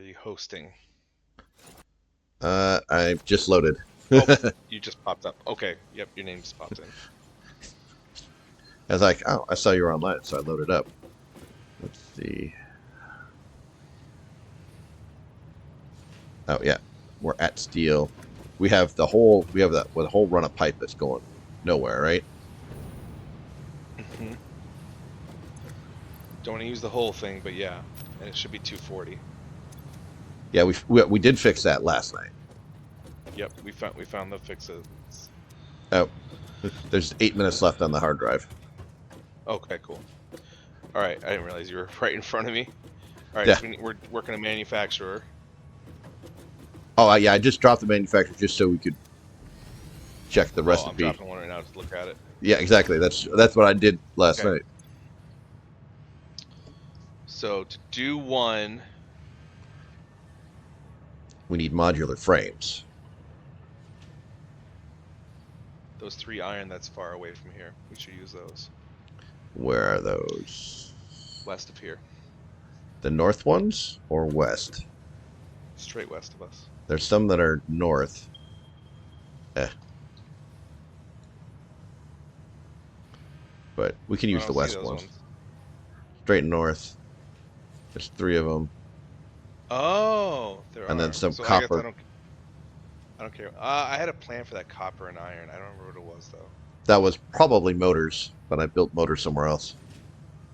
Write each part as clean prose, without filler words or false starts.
Are you hosting? I just loaded. Oh, I you just popped up. Okay. Yep, your name just popped in. was like, oh, I saw you were online, so I loaded up. Let's see. Oh yeah, we're at steel. We have the whole run of pipe that's going nowhere, right? Hmm. Don't want to use the whole thing, but yeah, and it should be 240. Yeah, we did fix that last night. Yep, we found the fixes. Oh, there's 8 minutes left on the hard drive. Okay, cool. All right, I didn't realize you were right in front of me. All right, Yeah. so we're working a manufacturer. Oh, yeah. I just dropped the manufacturer just so we could check the Oh, I'm recipe. dropping one right now to look at it. Yeah, exactly. That's what I did last Okay, night. so to do one, We need modular frames. those 3 iron that's far away from here, we should use those Where are those? west of here, The north ones or west? straight west of us. There's some that are north. But we can I use the don't see west those ones. ones. Straight north. There's 3 of them, Oh, there and then are. some So I guess I copper. don't care. I had a plan for that copper and iron. I don't remember what it was though. That was probably motors, but I built motors somewhere else.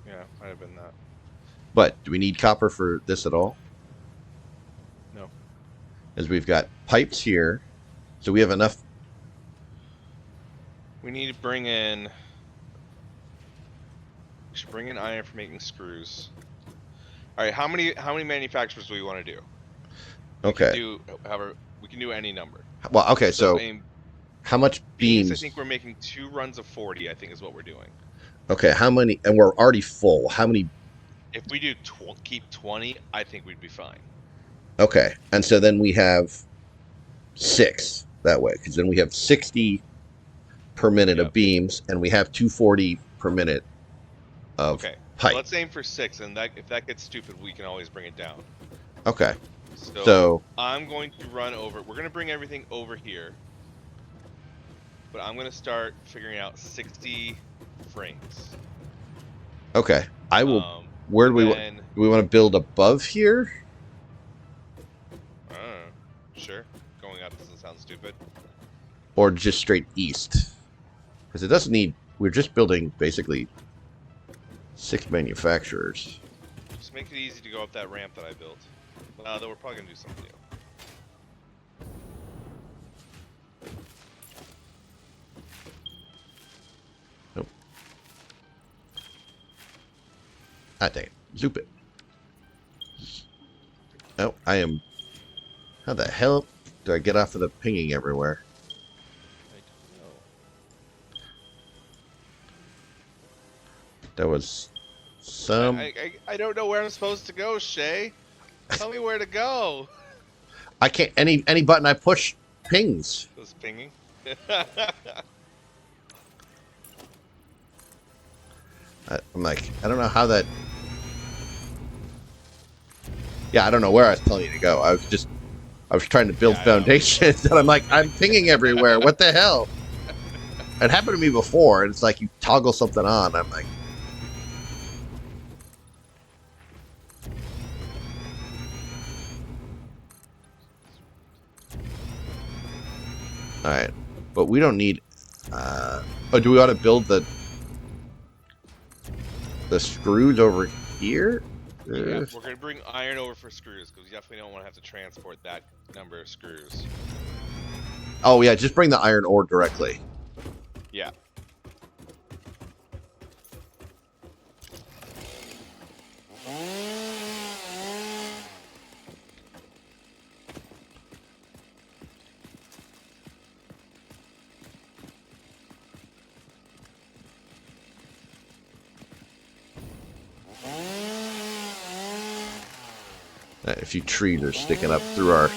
Yeah, might have been that. But do we need copper for this at all? No. As we've got pipes here, so we have enough. We need to bring in. We should bring in iron for making screws. All right, how many manufacturers do we want to do? We can Okay. do however we can do any number. Well, okay. So So in how much beams, I beams? think we're making 2 runs of 40. I think is what we're doing. Okay. How many? And we're already full. How many? If we do keep 20, I think we'd be fine. Okay. And so then we have 6 that way, because then we have 60 per minute of Yep. beams, and we have 240 per minute of Okay. pipe. Let's aim for 6, and that if that gets stupid, we can always bring it down. Okay. So So I'm going to run over. We're going to bring everything over here. But I'm going to start figuring out 60 frames. okay, I will. Where do we want? Then, Do we want to build above here, I don't know. Sure. Going up doesn't sound stupid. or just straight east? Because it doesn't need. We're just building basically 6 manufacturers. Just make it easy to go up that ramp that I built. Though we're probably going to do something new. Nope. Ah, dang it. Zoop it. Oh, I am. How the hell do I get off of the pinging everywhere? I don't know. There was some. I don't know where I'm supposed to go, Shay. Tell me where to go. I can't. Any button I push pings. Those pinging. I'm like, I don't know how that. Yeah, I don't know where I was telling you to go. I was trying to build Yeah, I know. foundations, and I'm like, I'm pinging everywhere. What the hell? It happened to me before, and it's like you toggle something on. I'm like, all right, but we don't need. Oh, do we want to build the screws over here? Yeah, we're going to bring iron over for screws because we definitely don't want to have to transport that number of screws. Oh yeah, just bring the iron ore directly. Yeah. A few trees are sticking up through our.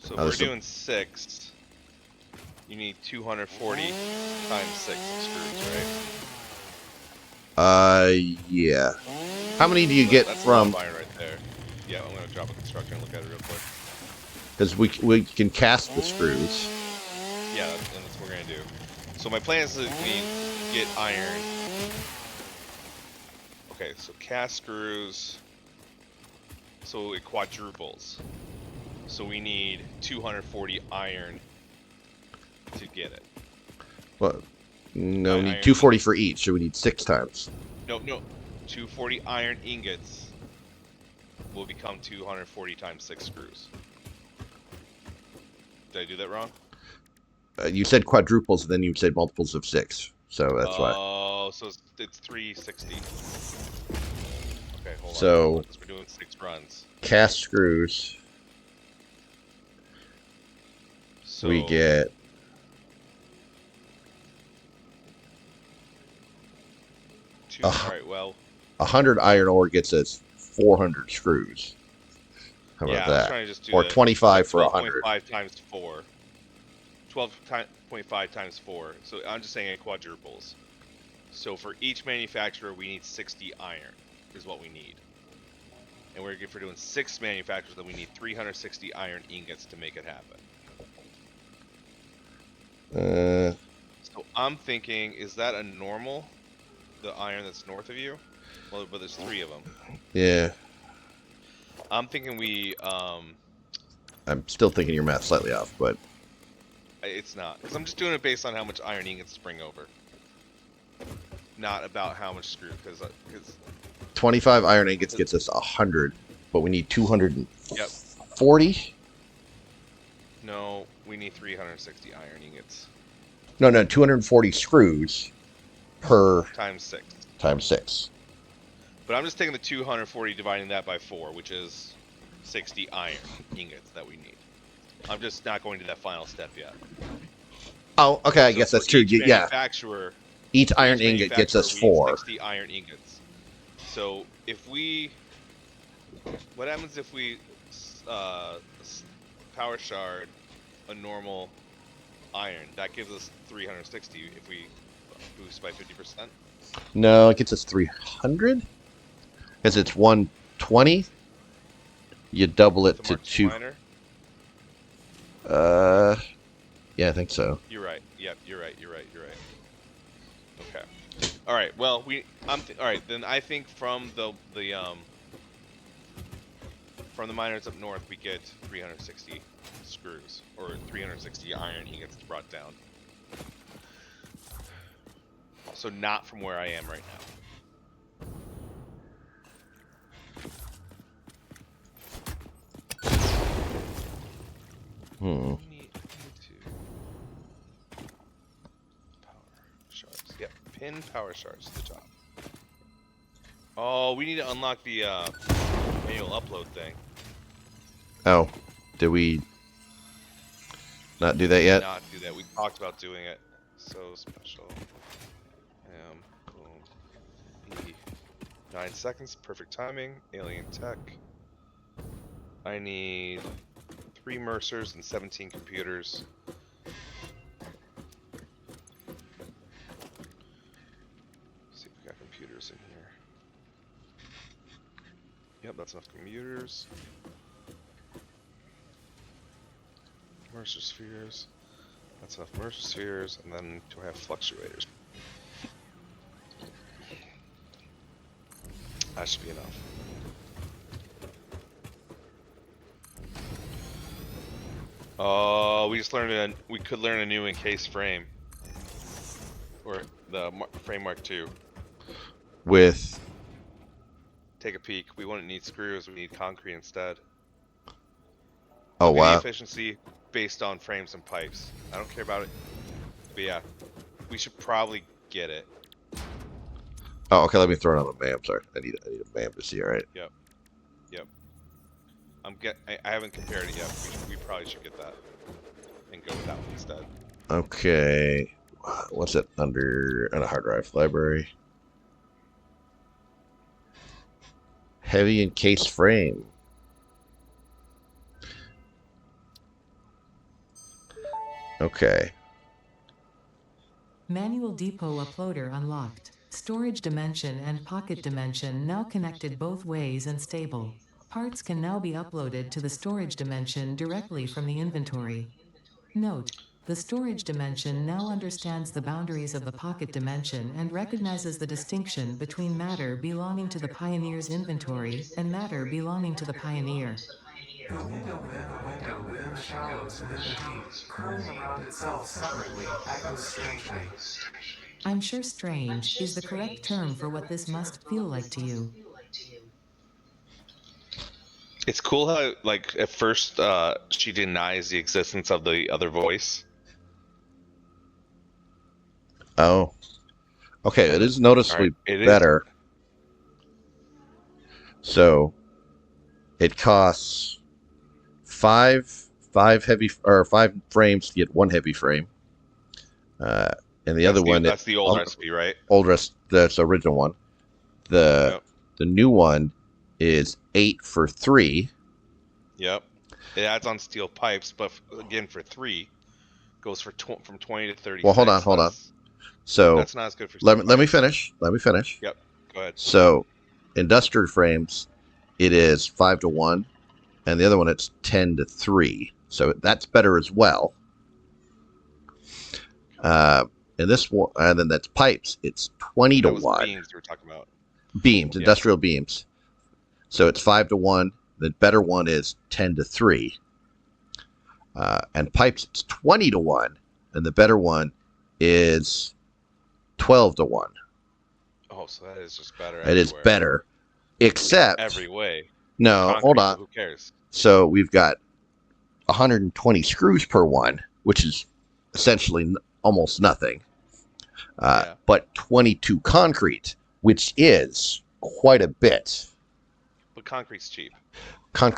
So if Oh, we're there's doing 6, you need 240 times 6 of screws, right? Yeah. How many do you So get that's a lot of from? iron right there. Yeah, I'm gonna drop a constructor and look at it real quick. Because we can cast the screws. Yeah, and that's what we're gonna do. So my plan is to get iron. Okay, so cast screws. So it quadruples. So we need 240 iron to get it. Well, no, we need Iron 240 ingots. for each, so we need 6 times. No, 240 iron ingots will become 240 times 6 screws. Did I do that wrong? You said quadruples, and then you said multiples of 6. So that's why. Oh, so it's 360. Okay, hold on. So Because we're doing 6 runs. cast screws, So we get all right, well, 100 iron ore gets us 400 screws. How about yeah, I was that? trying to just do Or that. 25 for 100. 12.5 times 4. 12.5 times 4. So I'm just saying it quadruples. So for each manufacturer, we need 60 iron is what we need. And if we're doing 6 manufacturers, then we need 360 iron ingots to make it happen. So I'm thinking, is that a normal? The iron that's north of you? Well, but there's 3 of them. Yeah. I'm thinking we, I'm still thinking your math's slightly off, but it's not. Because I'm just doing it based on how much iron ingots to bring over. Not about how much screw, because 25 iron ingots gets us 100, but we need 240? Yep. No, we need 360 iron ingots. No, 240 screws per Times 6. times 6. But I'm just taking the 240, dividing that by 4, which is 60 iron ingots that we need. I'm just not going to that final step yet. Oh, okay, I guess that's true. Yeah. Manufacturer, Each iron ingot gets us 4. 60 iron ingots. So if we, what happens if we power shard a normal iron? That gives us 360 if we boost by 50%. No, it gets us 300? Because it's 120. You double it to 2. Yeah, I think so. You're right. Yep, you're right. Okay. All right. Well, all right. Then I think from the miners up north, we get 360 screws or 360 iron ingots brought down. So not from where I am right now. Power shards. Yep, pin power shards to the top. Oh, we need to unlock the manual upload thing. Oh, did we not do that yet? Not do that. We talked about doing it. So special. Boom. 9 seconds. Perfect timing. Alien tech. I need 3 Mercers and 17 computers. Let's see if we got computers in here. Yep, that's enough computers. Mercer spheres. That's enough Mercer spheres, and then do I have fluctuators? That should be enough. Oh, we just learned we could learn a new encased frame, or the frame Mark II. With Take a peek. We wouldn't need screws. We need concrete instead. Oh Look at wow. the efficiency based on frames and pipes. I don't care about it, but yeah, we should probably get it. Oh, okay. Let me throw it on the MAM. Sorry, I need a MAM to see. All right. Yep. I haven't compared it yet. We probably should get that and go with that one instead. Okay. What's it under on a hard drive library? Heavy encased frame. Okay. Manual depot uploader unlocked. Storage dimension and pocket dimension now connected both ways and stable. Parts can now be uploaded to the storage dimension directly from the inventory. Note: the storage dimension now understands the boundaries of the pocket dimension and recognizes the distinction between matter belonging to the Pioneer's inventory and matter belonging to the Pioneer. The window within the shallows within the deep, curling around itself separately, echoes strangely. I'm sure strange is the correct term for what this must feel like to you. It's cool how, like, at first she denies the existence of the other voice. Oh. Okay, it is noticeably better. So it costs five frames to get one heavy frame. And the other one, that's the old recipe, right? That's the original one. The new one is 8 for 3. Yep. It adds on steel pipes, but again for 3 goes for from 20 to 30. Well, hold on. So that's not as good for. Let me finish. Yep. Go ahead. So, industrial frames, it is 5 to 1, and the other one it's 10 to 3. So that's better as well. And this one, and then that's pipes. It's 20 to 1. Beams you were talking about. Beams, industrial beams. So it's 5 to 1. The better one is 10 to 3. And pipes, it's 20 to 1, and the better one is 12 to 1. Oh, so that is just better. It is better, except every way. No, Concrete, hold on. Who cares? So we've got 120 screws per one, which is essentially almost nothing. But 22 concrete, which is quite a bit. But concrete's cheap.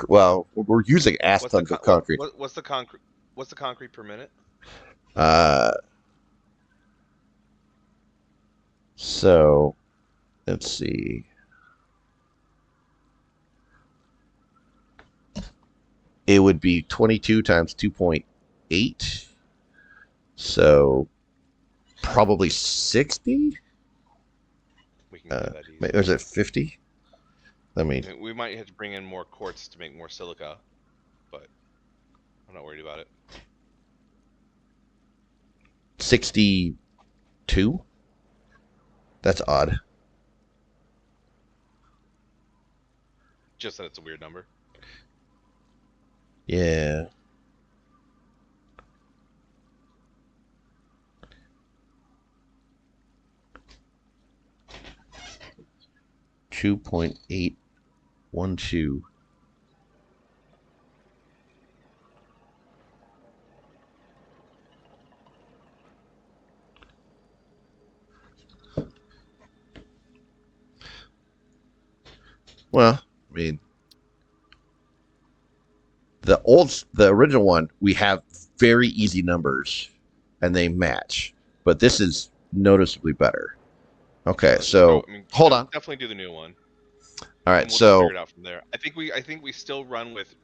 Well, we're using ass tons of concrete. What's the concrete? What's the concrete per minute? So let's see. It would be 22 times 2.8. So probably 60? We can do that easy. Or is it 50? We might have to bring in more quartz to make more silica, but I'm not worried about it. 62? That's odd. Just that it's a weird number. Yeah. $2.812. Well, I mean, the original one, we have very easy numbers, and they match. But this is noticeably better. Okay, so hold on. Definitely do the new one. All right, we'll so figure it out from there. I think we still run with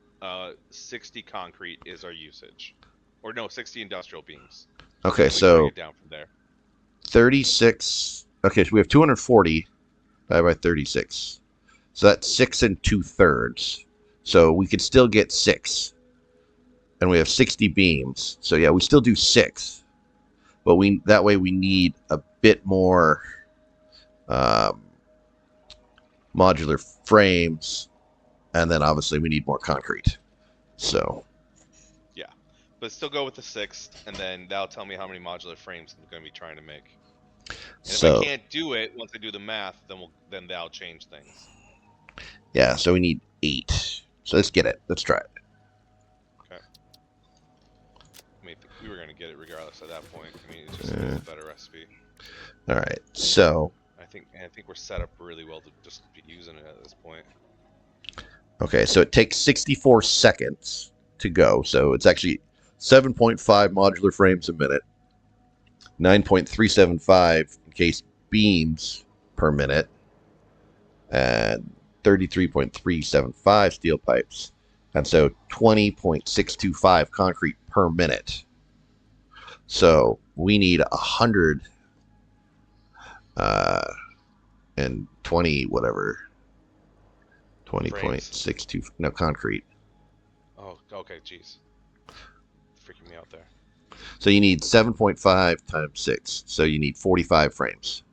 60 concrete is our usage, or no, 60 industrial beams. Okay, so down from there. 36. Okay, so we have 240 divided by 36. So that's 6 2/3. So we could still get 6, and we have 60 beams. So yeah, we still do 6, but that way we need a bit more modular frames, and then obviously we need more concrete. So yeah, but still go with the 6, and then that'll tell me how many modular frames I'm going to be trying to make. And so, if I can't do it once I do the math, then that'll change things. Yeah, so we need 8. So let's get it. Let's try it. Okay. I mean, we were going to get it regardless at that point. I mean, it's just a better recipe. All right, so I think we're set up really well to just be using it at this point. Okay, so it takes 64 seconds to go. So it's actually 7.5 modular frames a minute, 9.375 encased beams per minute, and 33.375 steel pipes. And so 20.625 concrete per minute. So we need 100 and 20 whatever. Frames. 20.62 no concrete. Oh, okay, jeez. Freaking me out there. So you need 7.5 times 6. So you need 45 frames.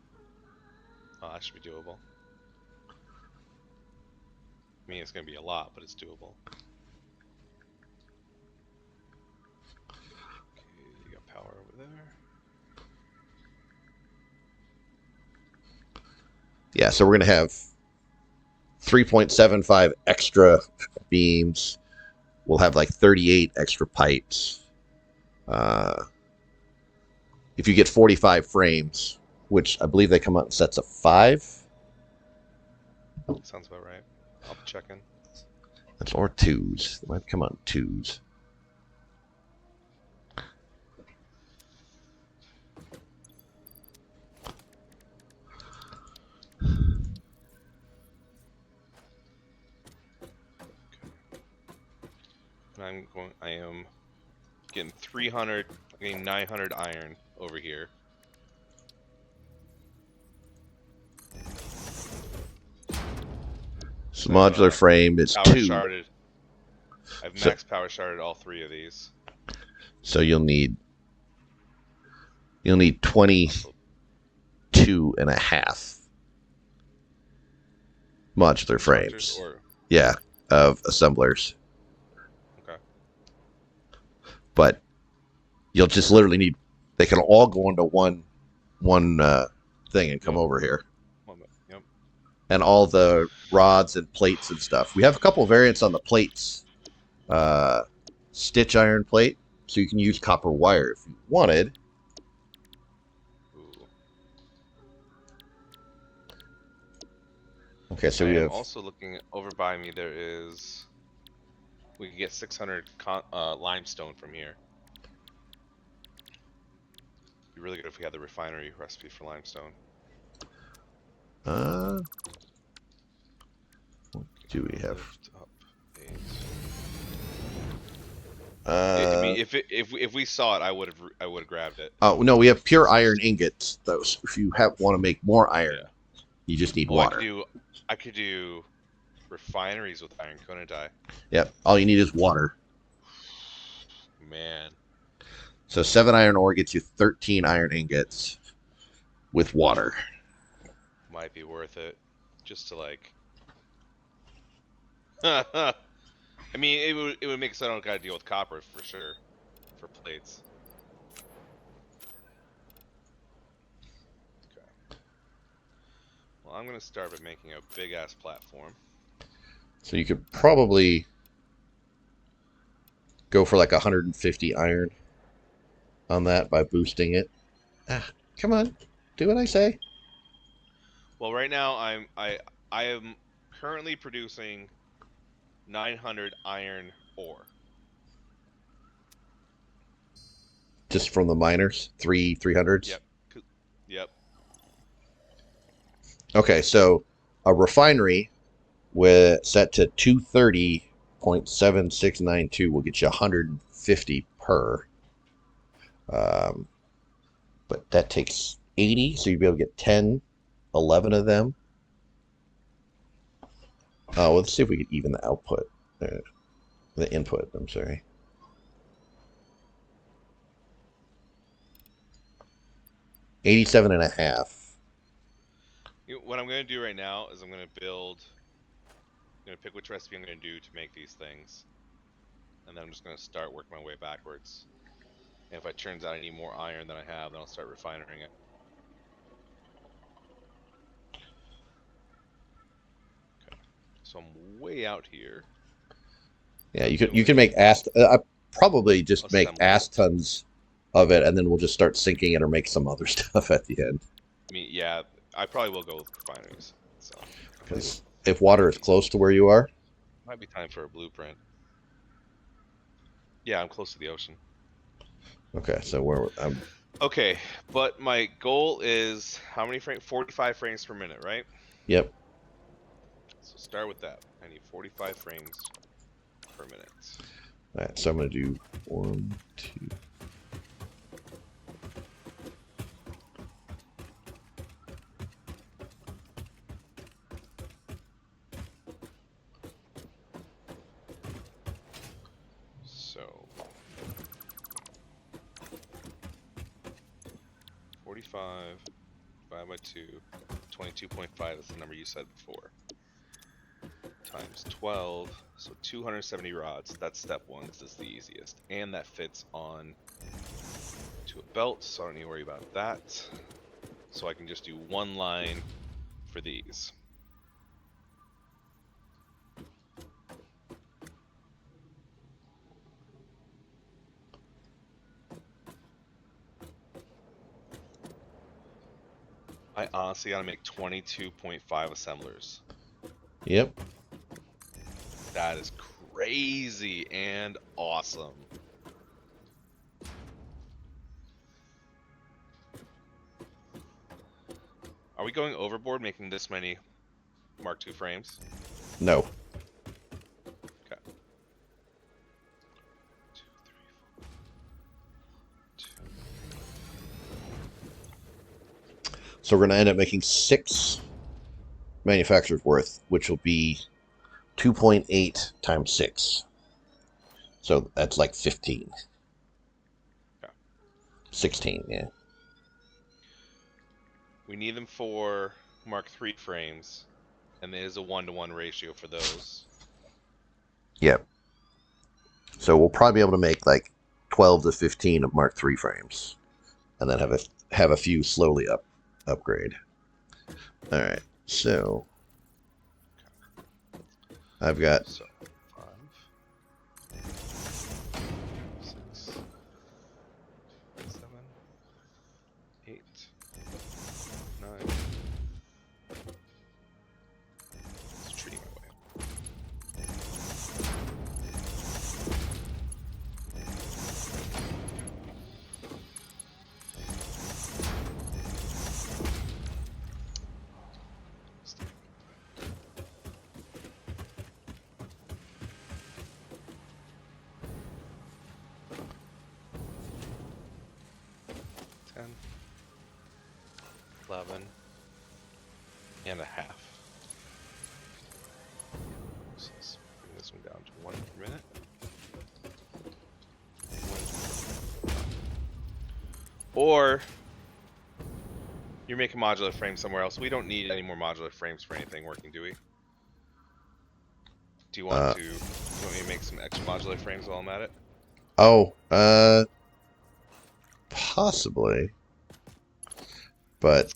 Oh, that should be doable. I mean, it's going to be a lot, but it's doable. Okay, you got power over there. Yeah, so we're going to have 3.75 extra beams. We'll have like 38 extra pipes. If you get 45 frames, which I believe they come out in sets of 5. Sounds about right. I'll be checking. That's or 2s. They might come out in 2s. I am getting 300, getting 900 iron over here. So modular frame is Power 2. sharded. I've max power sharded all 3 of these. So you'll need 22.5 modular frames. Yeah, of assemblers. Okay. But you'll just literally need. They can all go into one thing and come over here. Yep. And all the rods and plates and stuff. We have a couple of variants on the plates. Stitch iron plate, so you can use copper wire if you wanted. Ooh. Okay, so I we am have also looking over by me. There is. We can get 600 limestone from here. It'd be really good if we had the refinery recipe for limestone. What do we have? I mean, if we saw it, I would have grabbed it. Oh no, we have pure iron ingots. Those, if you want to make more iron, Yeah. you just need water. I could do refineries with iron, couldn't I? Yep. All you need is water. Man. So 7 iron ore gets you 13 iron ingots with water. Might be worth it, just to like. I mean, it would make it so I don't gotta deal with copper for sure, for plates. Okay. Well, I'm gonna start by making a big ass platform. So you could probably go for like 150 iron on that by boosting it. Come on, do what I say. Well, right now I am currently producing 900 iron ore. Just from the miners, 300s. Yep. Yep. Okay, so a refinery with set to 230.7692 will get you 150 per. But that takes 80, so you'd be able to get 10, 11 of them. Well, let's see if we can even the output, the input. I'm sorry. $87.5. What I'm going to do right now is I'm going to pick which recipe I'm going to do to make these things. And then I'm just going to start working my way backwards. And if it turns out I need more iron than I have, then I'll start refining it. Okay. So I'm way out here. Yeah, you can make I probably just make tons of it, and then we'll just start sinking it or make some other stuff at the end. I mean, yeah, I probably will go with refineries. So, because if water is close to where you are, might be time for a blueprint. Yeah, I'm close to the ocean. Okay, so I'm. Okay, but my goal is how many frames? 45 frames per minute, right? Yep. So start with that. I need 45 frames per minute. All right, so I'm going to do 1, 2. divided by 2. 22.5 is the number you said before. Times 12. So 270 rods. That's step 1. This is the easiest. And that fits on to a belt, so I don't need to worry about that. So I can just do one line for these. I honestly gotta make 22.5 assemblers. Yep. That is crazy and awesome. Are we going overboard making this many Mark II frames? No. Okay. 2, 3, 4, 2. So we're going to end up making 6 manufacturers worth, which will be 2.8 times 6. So that's like 15. Okay. 16, yeah. We need them for Mark III frames, and there is a 1-to-1 ratio for those. Yep. So we'll probably be able to make like 12 to 15 of Mark III frames, and then have a few slowly upgrade. All right. So I've got So 5, 6, 7, 8, 9. Just treating my way. Ten, 11 and a half. So let's bring this one down to 1 per minute. 1. Or you're making modular frames somewhere else. We don't need any more modular frames for anything working, do we? Do you want me to make some extra modular frames while I'm at it? Oh, possibly. But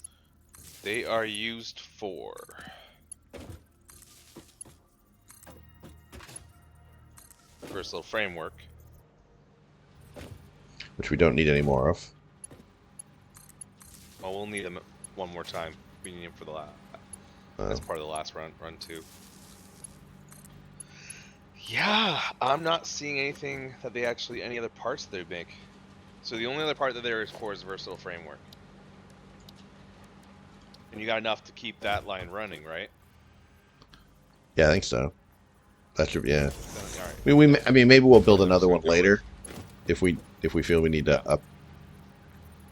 They are used for versatile framework. which we don't need any more of. Well, we'll need them one more time. We need them for the last. That's part of the last run too. Yeah, I'm not seeing anything that they actually any other parts that they make. So the only other part that there is for is versatile framework. And you got enough to keep that line running, right? Yeah, I think so. That should be, yeah. Then, all right. I mean, maybe we'll build another one later if we feel we need to up.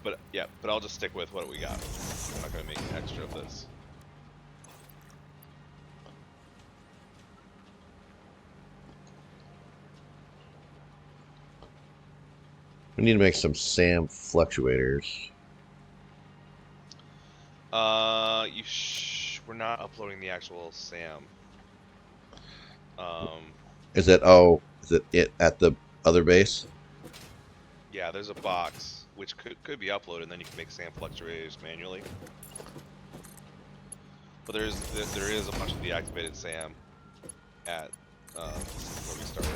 But yeah, but I'll just stick with what we got. I'm not gonna make an extra of this. We need to make some SAM fluctuators. We're not uploading the actual SAM. Is it at the other base? Yeah, there's a box which could be uploaded, and then you can make SAM fluctuators manually. But there is a bunch of deactivated SAM at where we started.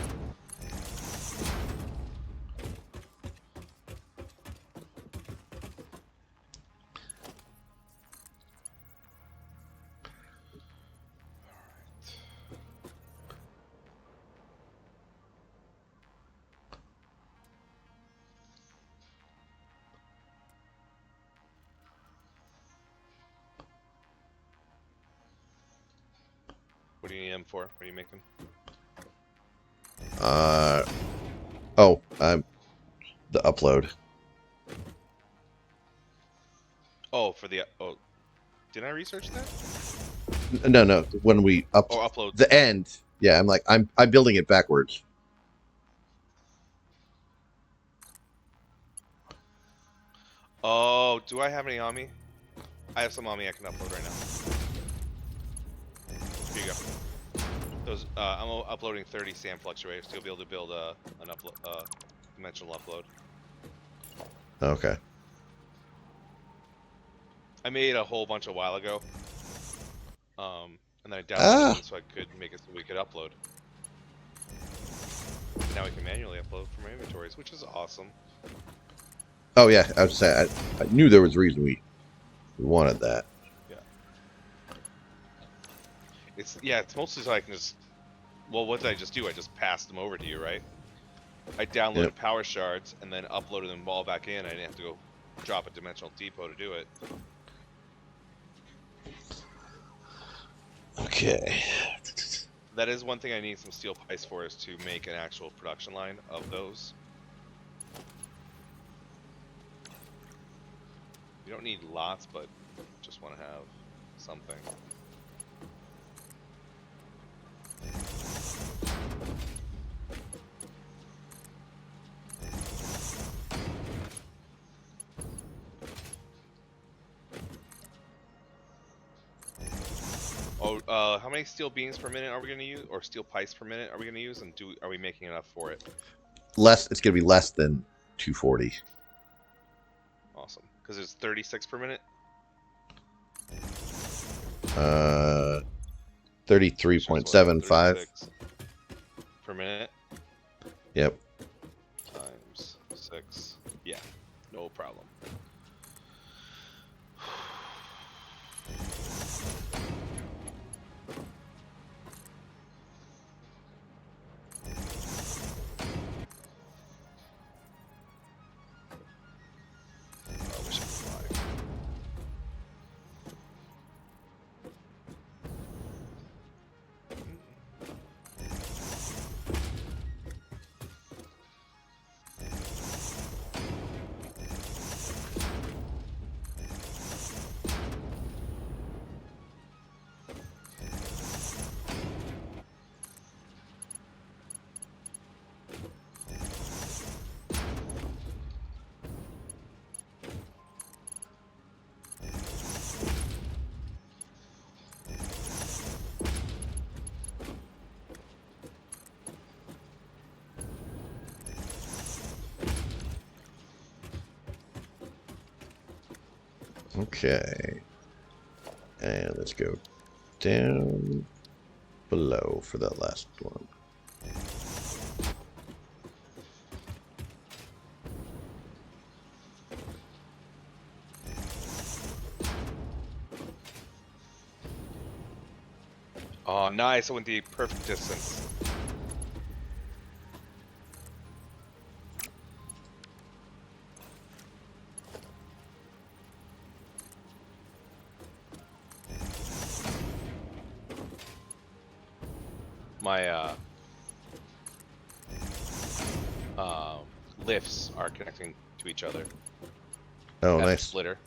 What do you need them for? What are you making? The upload. Oh, for the did I research that? No. When we Upload the end, yeah, I'm building it backwards. Oh, do I have any on me? I have some on me I can upload right now. Here you go. Those I'm uploading 30 SAM fluctuators, so you'll be able to build an dimensional upload. Okay. I made a whole bunch a while ago, and then I downloaded them so I could make it so we could upload. Now we can manually upload from our inventories, which is awesome. Oh yeah, I was saying I knew there was a reason we wanted that. Yeah. It's mostly so I can just. Well, what did I just do? I just passed them over to you, right? I downloaded power shards and then uploaded them all back in. I didn't have to go drop a dimensional depot to do it. Okay. That is one thing I need some steel pipes for, is to make an actual production line of those. You don't need lots, but just want to have something. Oh, how many steel beams per minute are we going to use, or steel pipes per minute are we going to use, and are we making enough for it? Less. It's going to be less than 240. Awesome, because it's 36 per minute. 33.75 per minute. Yep. Times 6. Yeah, no problem. Okay. And let's go down below for that last one. Oh, nice. I went the perfect distance. My lifts are connecting to each other. Oh, At nice. the splitter.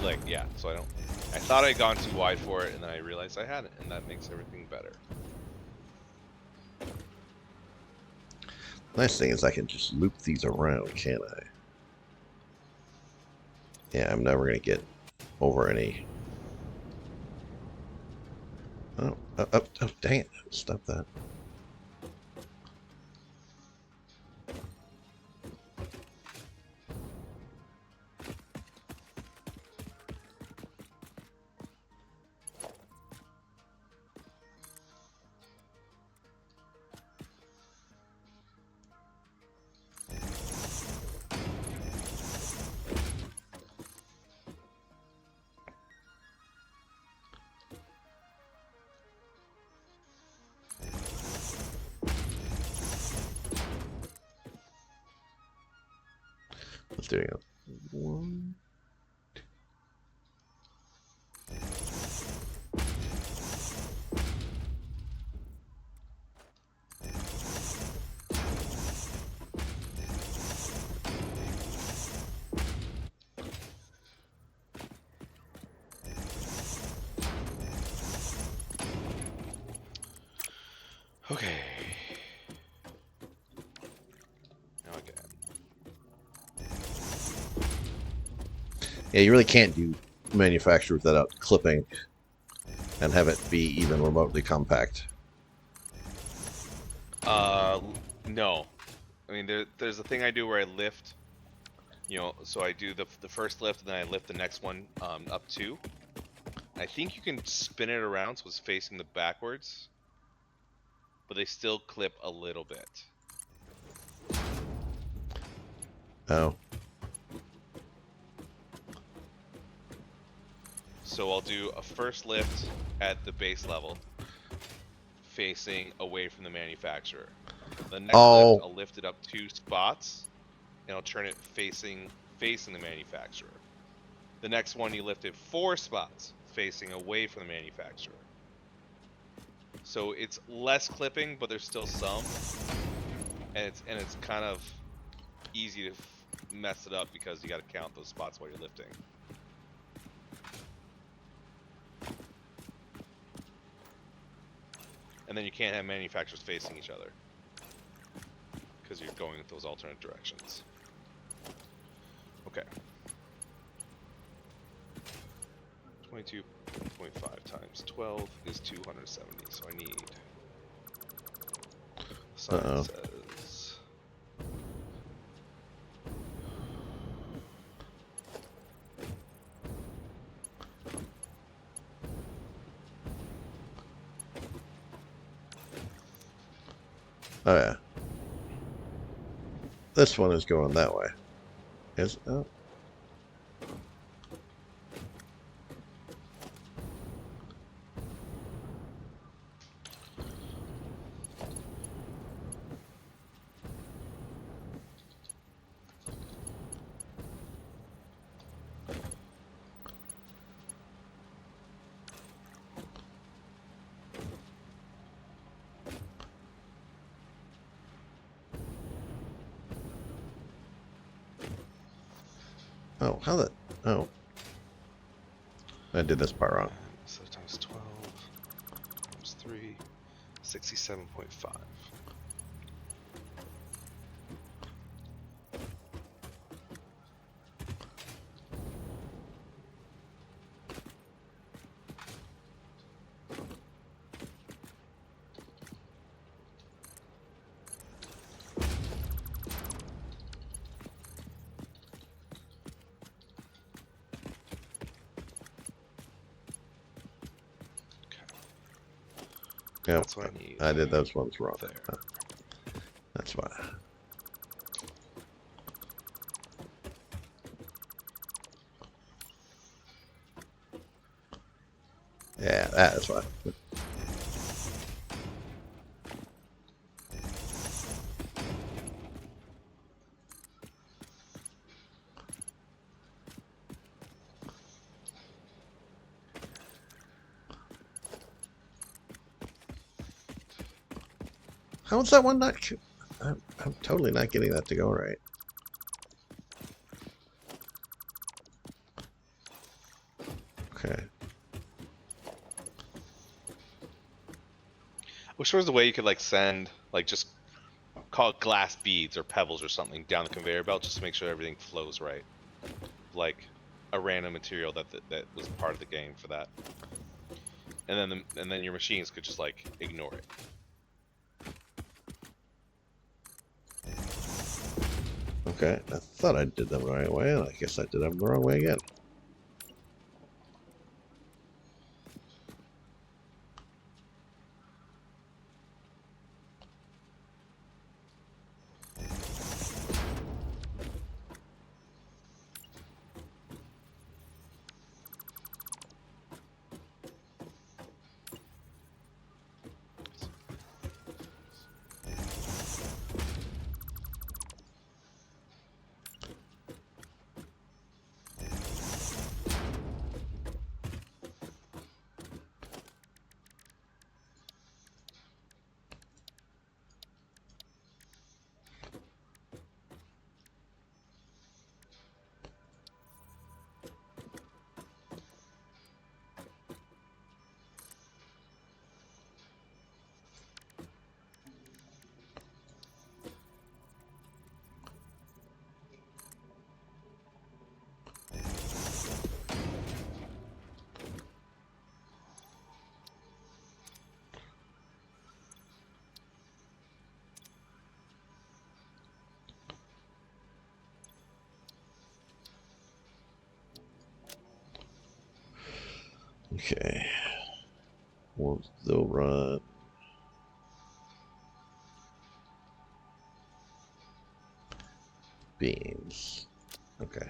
Like, yeah, so I thought I'd gone too wide for it, and then I realized I hadn't, and that makes everything better. Nice thing is I can just loop these around, can't I? Yeah, I'm never going to get over any. Oh, dang it. Stop that. Let's do it. 1, 2. Okay. Now again. Yeah, you really can't do manufacture without clipping and have it be even remotely compact. No. I mean, there's a thing I do where I lift, so I do the first lift, and then I lift the next one up 2. I think you can spin it around so it's facing the backwards, but they still clip a little bit. Oh. So I'll do a first lift at the base level, facing away from the manufacturer. The next lift, I'll lift it up 2 spots, and I'll turn it facing the manufacturer. The next one, you lift it 4 spots, facing away from the manufacturer. So it's less clipping, but there's still some, and it's kind of easy to mess it up because you got to count those spots while you're lifting. And then you can't have manufacturers facing each other because you're going with those alternate directions. Okay. 22.5 times 12 is 270, so I need... Sign says... Oh yeah. This one is going that way. Oh. Oh, how that? Oh. I did this part wrong. So times 12 times 3, 67.5. Yeah, That's what I need. I did those ones wrong. There. That's why. Yeah, that's why. How's that one not? I'm totally not getting that to go right. Okay. I wish there was a way you could like send, like just call it glass beads or pebbles or something down the conveyor belt just to make sure everything flows right. Like a random material that was part of the game for that. And then your machines could just like ignore it. Okay, I thought I did them the right way, and I guess I did them the wrong way again. Okay. Well, they'll run. Beans. Okay.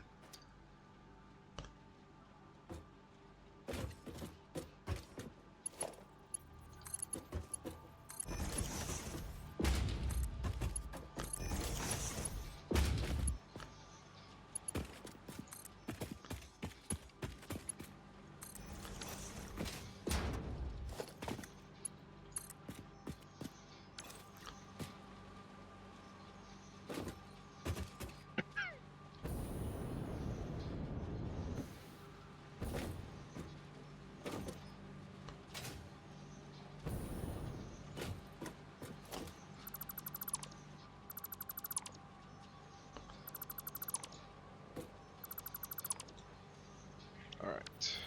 All right.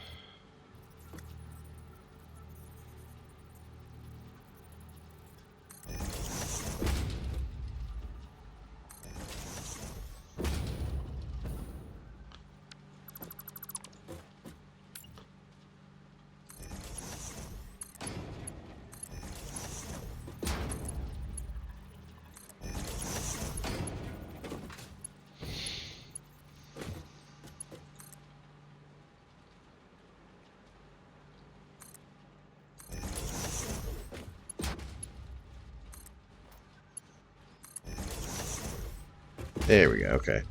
There we go. Okay.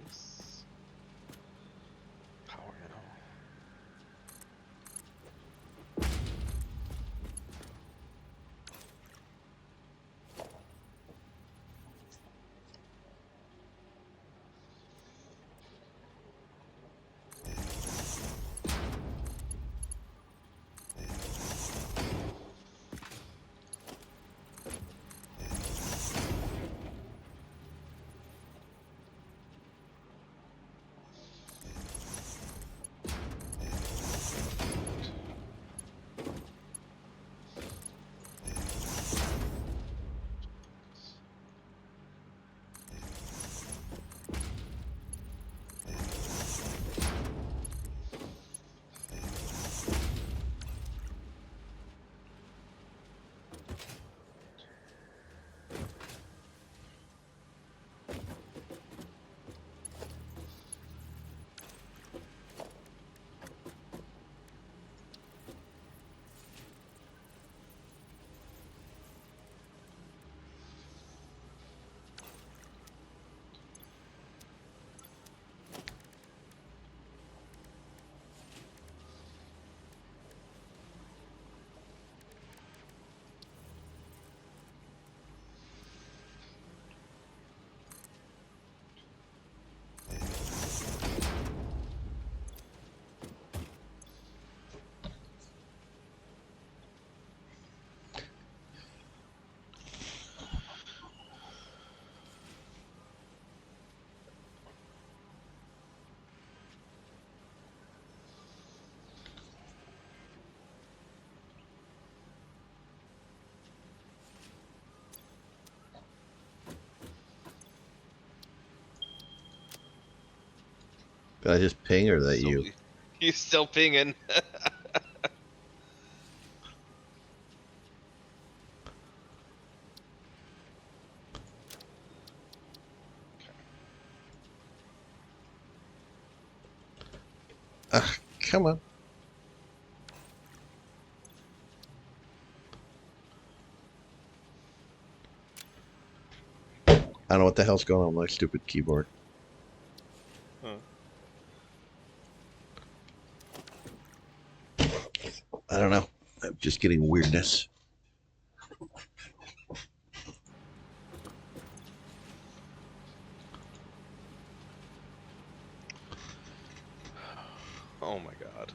Nice. Power now. Did I just ping or is that you? He's still pinging. Ah, come on. I don't know what the hell's going on with my stupid keyboard. Huh. I don't know. just getting weirdness. Oh my god.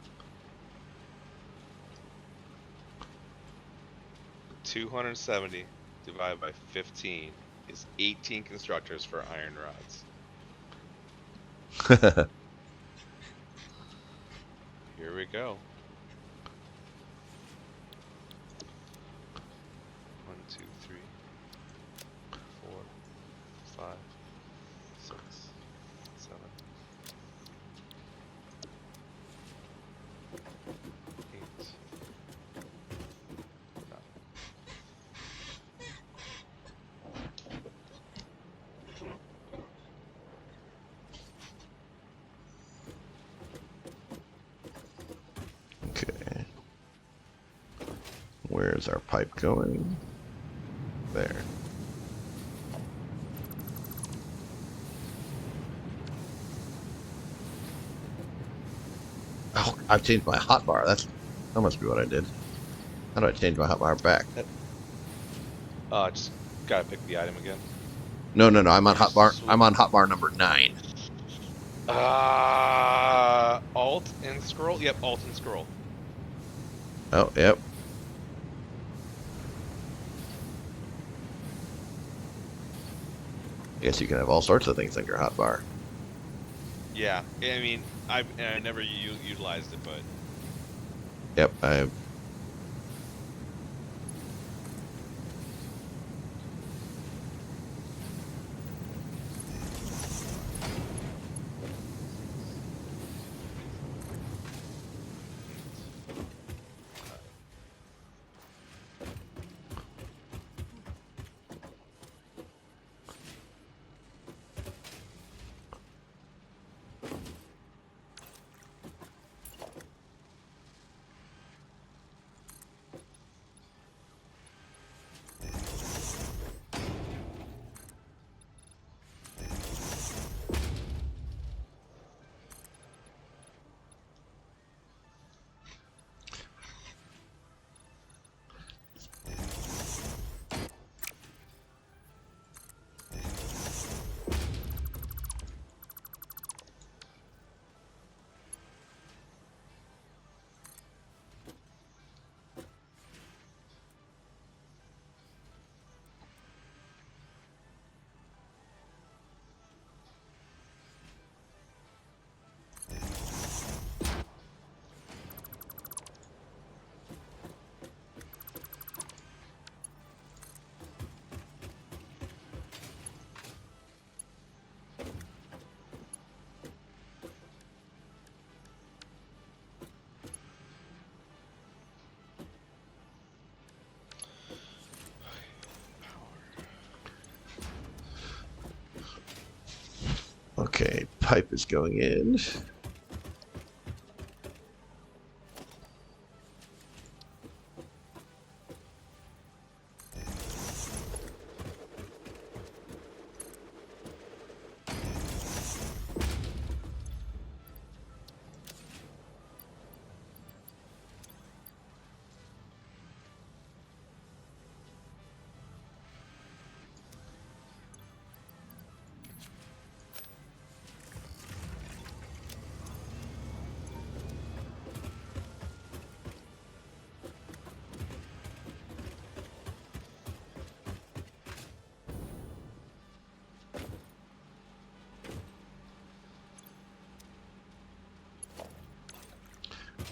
270 divided by 15 is 18 constructors for iron rods. Here we go. 1, 2, 3, 4, 5, 6, 7, 8, 9. Okay. Where's our pipe going? There. Oh, I've changed my hotbar. That must be what I did. How do I change my hotbar back? Just gotta pick the item again. No, I'm on Just hotbar. swoop. I'm on hotbar number 9. Alt and scroll? Yep, Alt and scroll. Oh, yep. Guess you can have all sorts of things on your hotbar. Yeah, I mean, I never utilized it, but Yep, okay. Pipe is going in.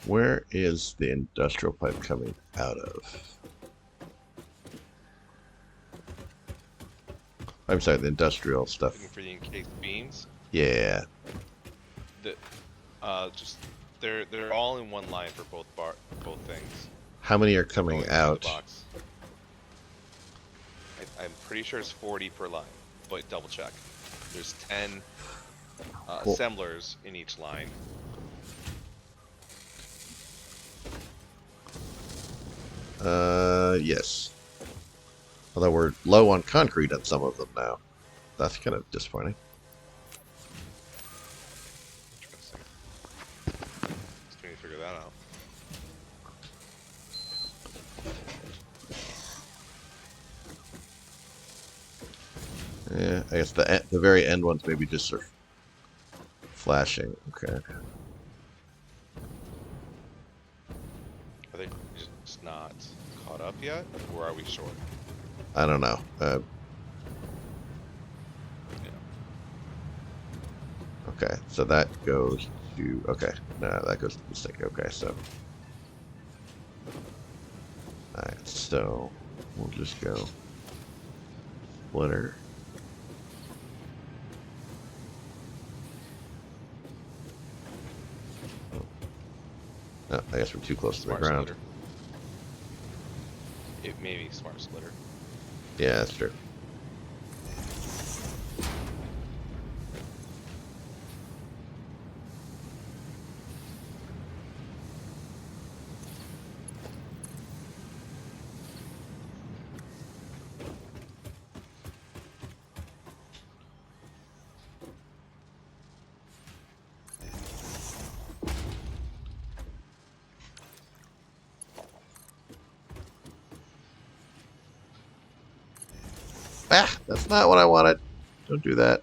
Where is the industrial pipe coming out of? I'm sorry, the industrial stuff. looking for the encased beams. Yeah. Just they're all in one line for both things. How many are coming Going through out? the box. I'm pretty sure it's 40 per line, but double check. There's 10 Cool. assemblers in each line. Yes. Although we're low on concrete on some of them now. That's kind of disappointing. Interesting. Still need to figure that out. Yeah, I guess the very end ones maybe just are flashing. Okay. Are they just not caught up yet, or are we short? I don't know. Yeah. Okay, so that goes to... Okay, no, that goes to the stick. Okay, so... Alright, so we'll just go splitter. Oh, I guess we're too close to the Smart ground. splitter. It may be smart splitter. Yeah, that's true. Ah, that's not what I wanted. Don't do that.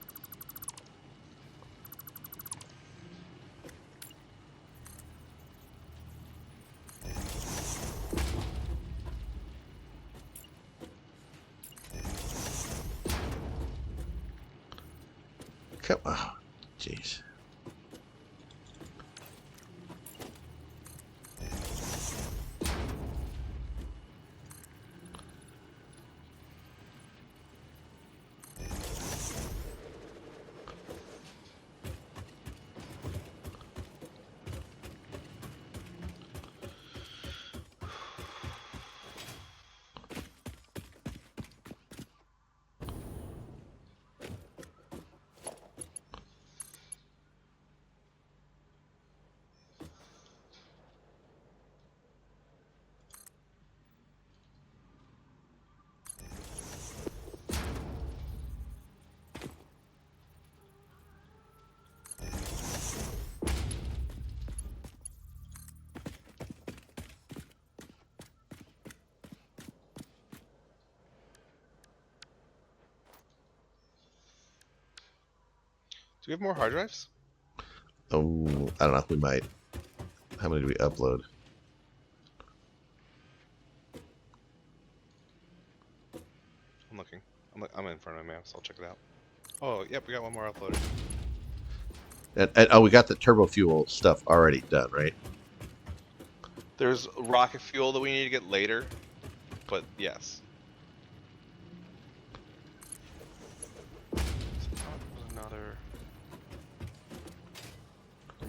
Come on. Oh, jeez. Do we have more hard drives? Oh, I don't know. We might. How many do we upload? I'm looking. I'm in front of my mouse. I'll check it out. Oh, yep, we got one more uploaded. And oh, we got the turbo fuel stuff already done, right? There's rocket fuel that we need to get later, but yes. Another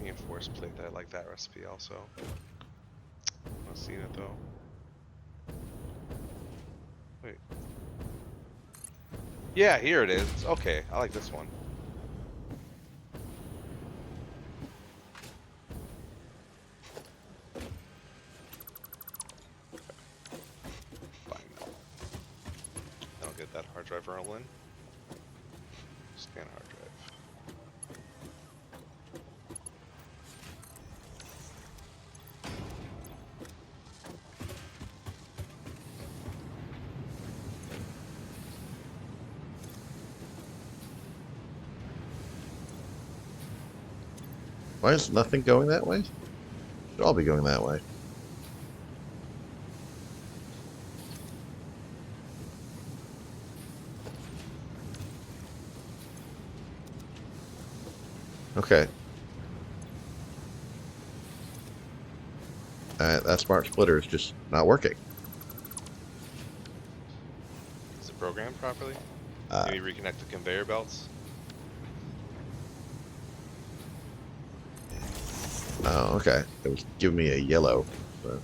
reinforced plate that I like that recipe also. I'm not seeing it though. Wait. Yeah, here it is. Okay, I like this one. Fine. I'll get that hard drive rolling. Scan hard drive. Why is nothing going that way? Should all be going that way. Okay. That smart splitter is just not working. Is it programmed properly? Maybe reconnect the conveyor belts? Oh, okay. It was giving me a yellow. So.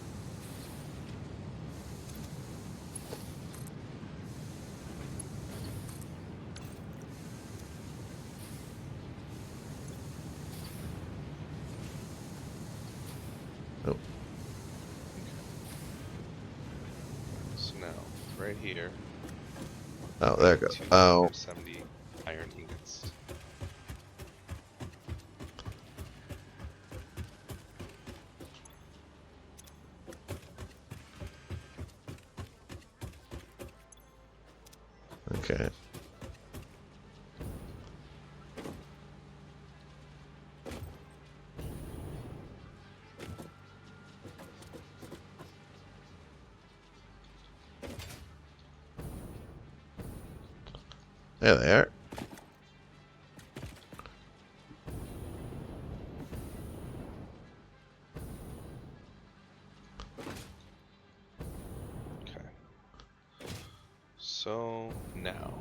Oh. So now, right here. Oh, there it goes. Oh. 270 iron ingots. Okay. There they are. Okay. So now.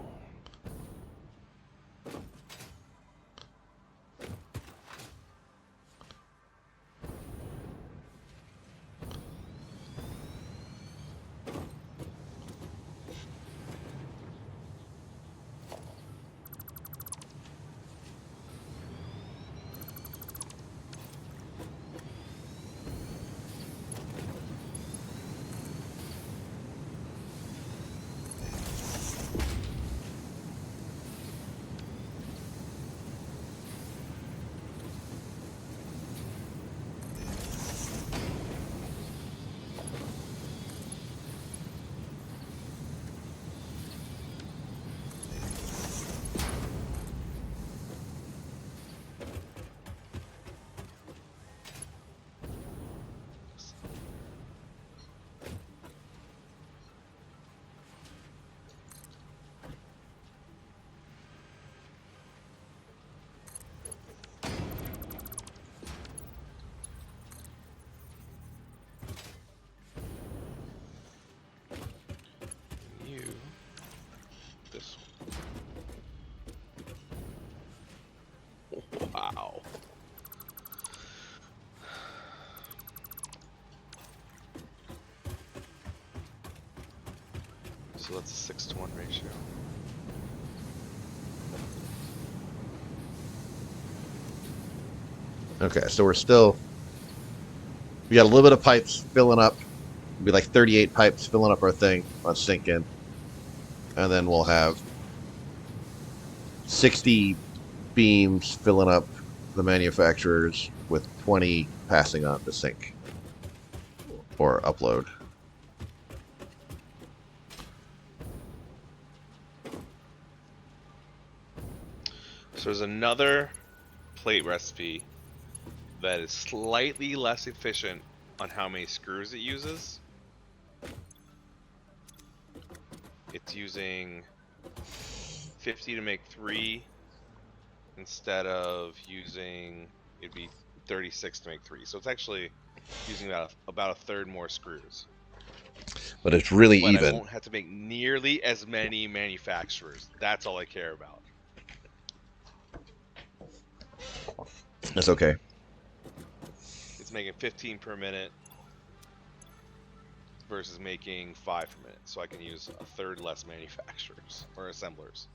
You. This one. Wow. So that's a 6-to-1 ratio. Okay, so we got a little bit of pipes filling up. It'll be like 38 pipes filling up our thing on sink in. And then we'll have 60 beams filling up the manufacturers with 20 passing on to sink or upload. So there's another plate recipe that is slightly less efficient on how many screws it uses. It's using 50 to make 3 instead of using, it'd be 36 to make 3. So it's actually using about a third more screws. But it's really But even. I won't have to make nearly as many manufacturers. That's all I care about. That's okay. It's making 15 per minute versus making 5 per minute. So I can use a third less manufacturers or assemblers.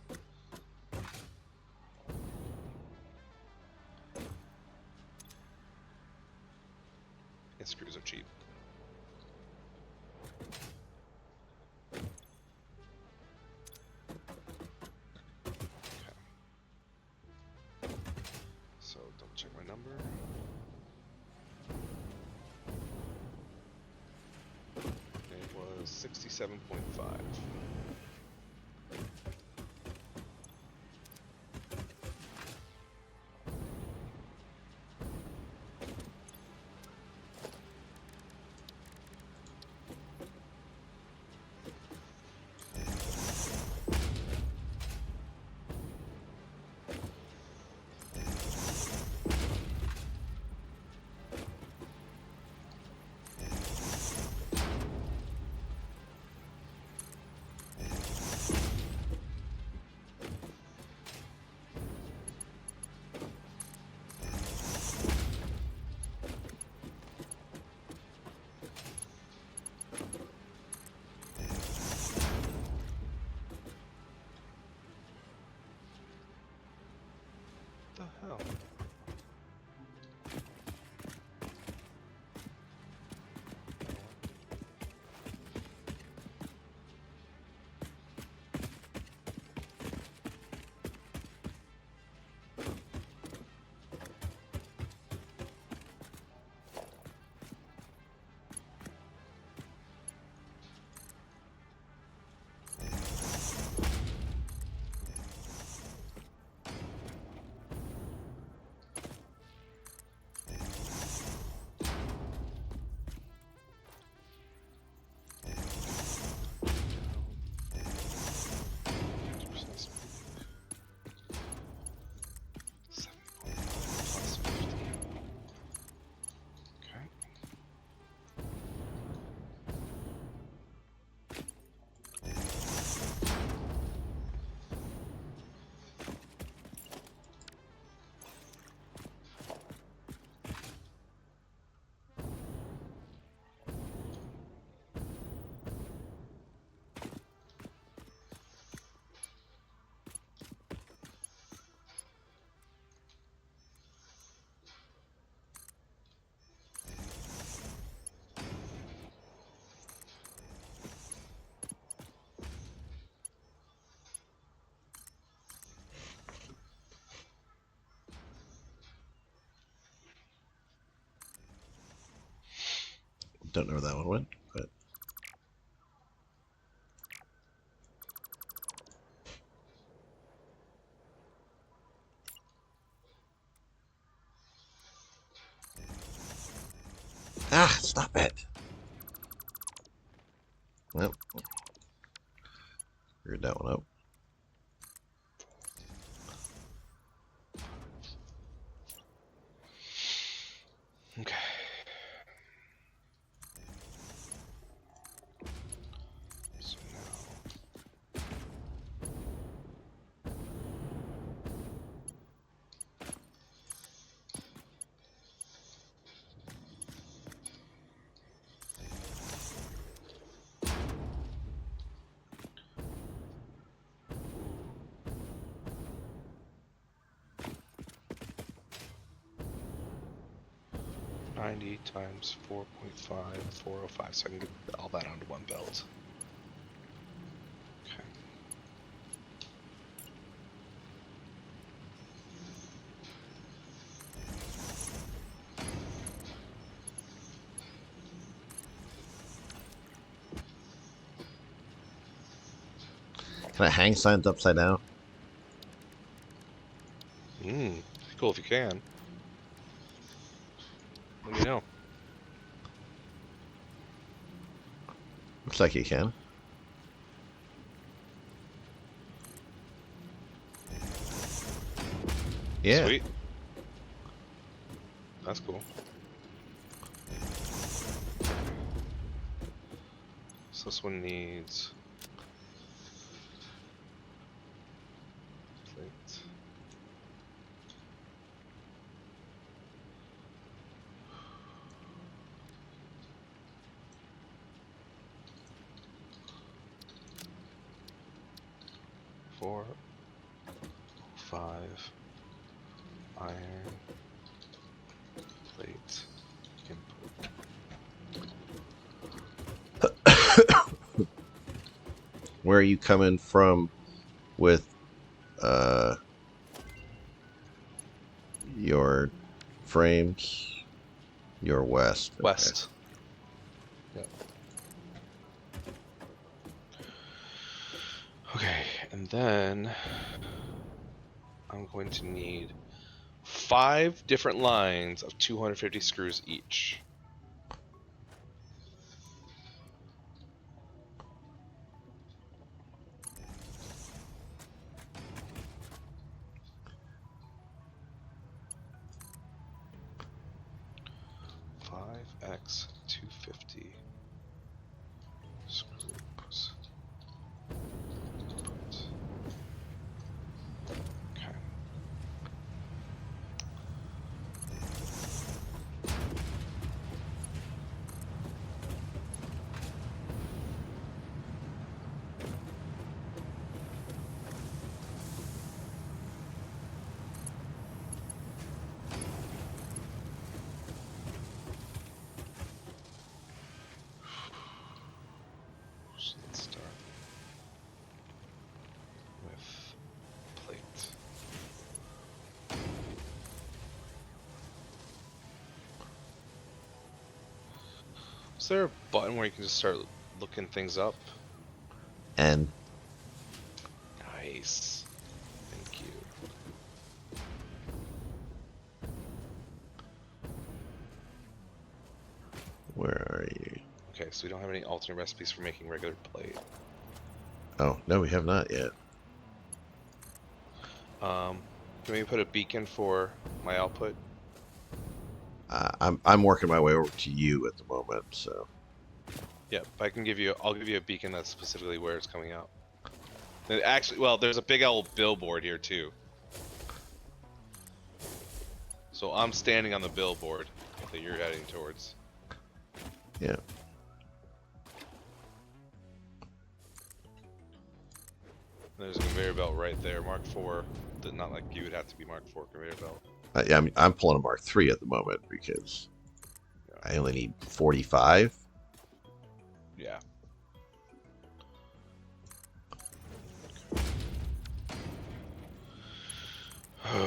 And screws are cheap. So double check my number. It was 67.5. What the hell? Don't know where that one went, but stop it. Well, screwed that one up. Okay. So now 90 times 4.5, 405, so I can get all that onto one belt. Okay. Can I hang signs upside down? Cool if you can. Let me know. Looks like you can. Yeah. Sweet. That's cool. So this one needs plate. Four, 5, iron, plate, input. Where are you coming from with your frames? Your west. Okay. West. Yep. Okay, and then I'm going to need 5 different lines of 250 screws each. X 250 screws. Okay. So let's start with plate. Is there a button where you can just start looking things up? And Nice. Thank you. where are you? Okay, so we don't have any alternate recipes for making regular plate. Oh, no, we have not yet. Can we put a beacon for my output? I'm working my way over to you at the moment, so Yep, I can give you. I'll give you a beacon that's specifically where it's coming out. And actually, well, there's a big old billboard here too. So I'm standing on the billboard that you're heading towards. yeah. There's a conveyor belt right there, Mark 4. Not like you would have to be Mark 4 conveyor belt. Yeah, I'm pulling a Mark III at the moment because I only need 45. Yeah. Okay.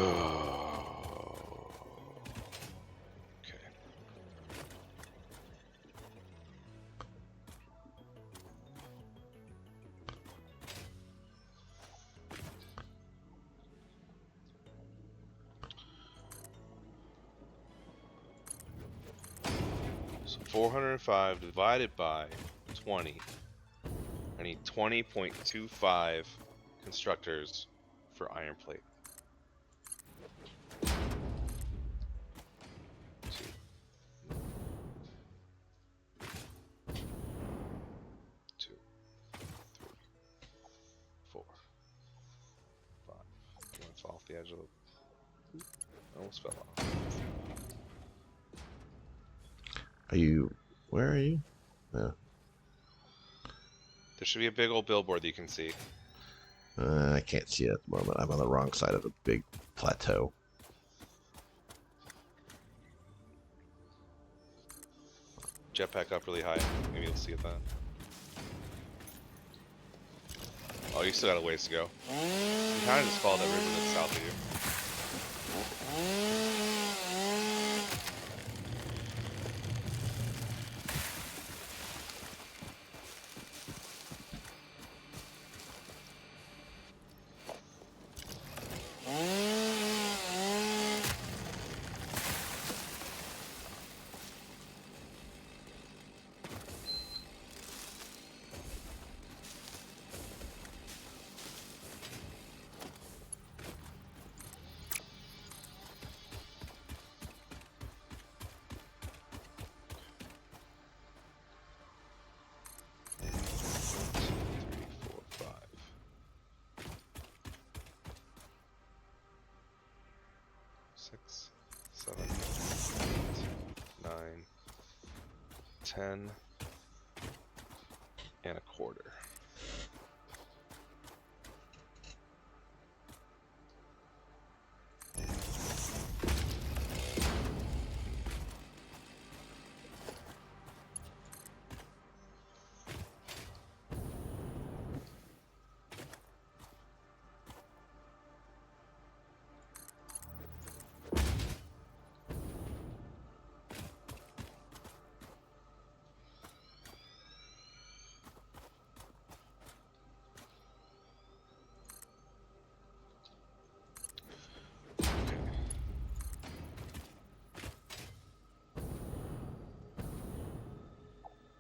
405 divided by 20. I need 20.25 constructors for iron plate. 2, 3, 4, 5. I'm gonna fall off the edge of the. I almost fell off. Are you? Where are you? Yeah. There should be a big old billboard that you can see. I can't see it at the moment. I'm on the wrong side of a big plateau. Jetpack up really high. Maybe you'll see it then. Oh, you still got a ways to go. You kind of just follow that river that's south of you. Six, 7, 8, 9, 10, and a quarter.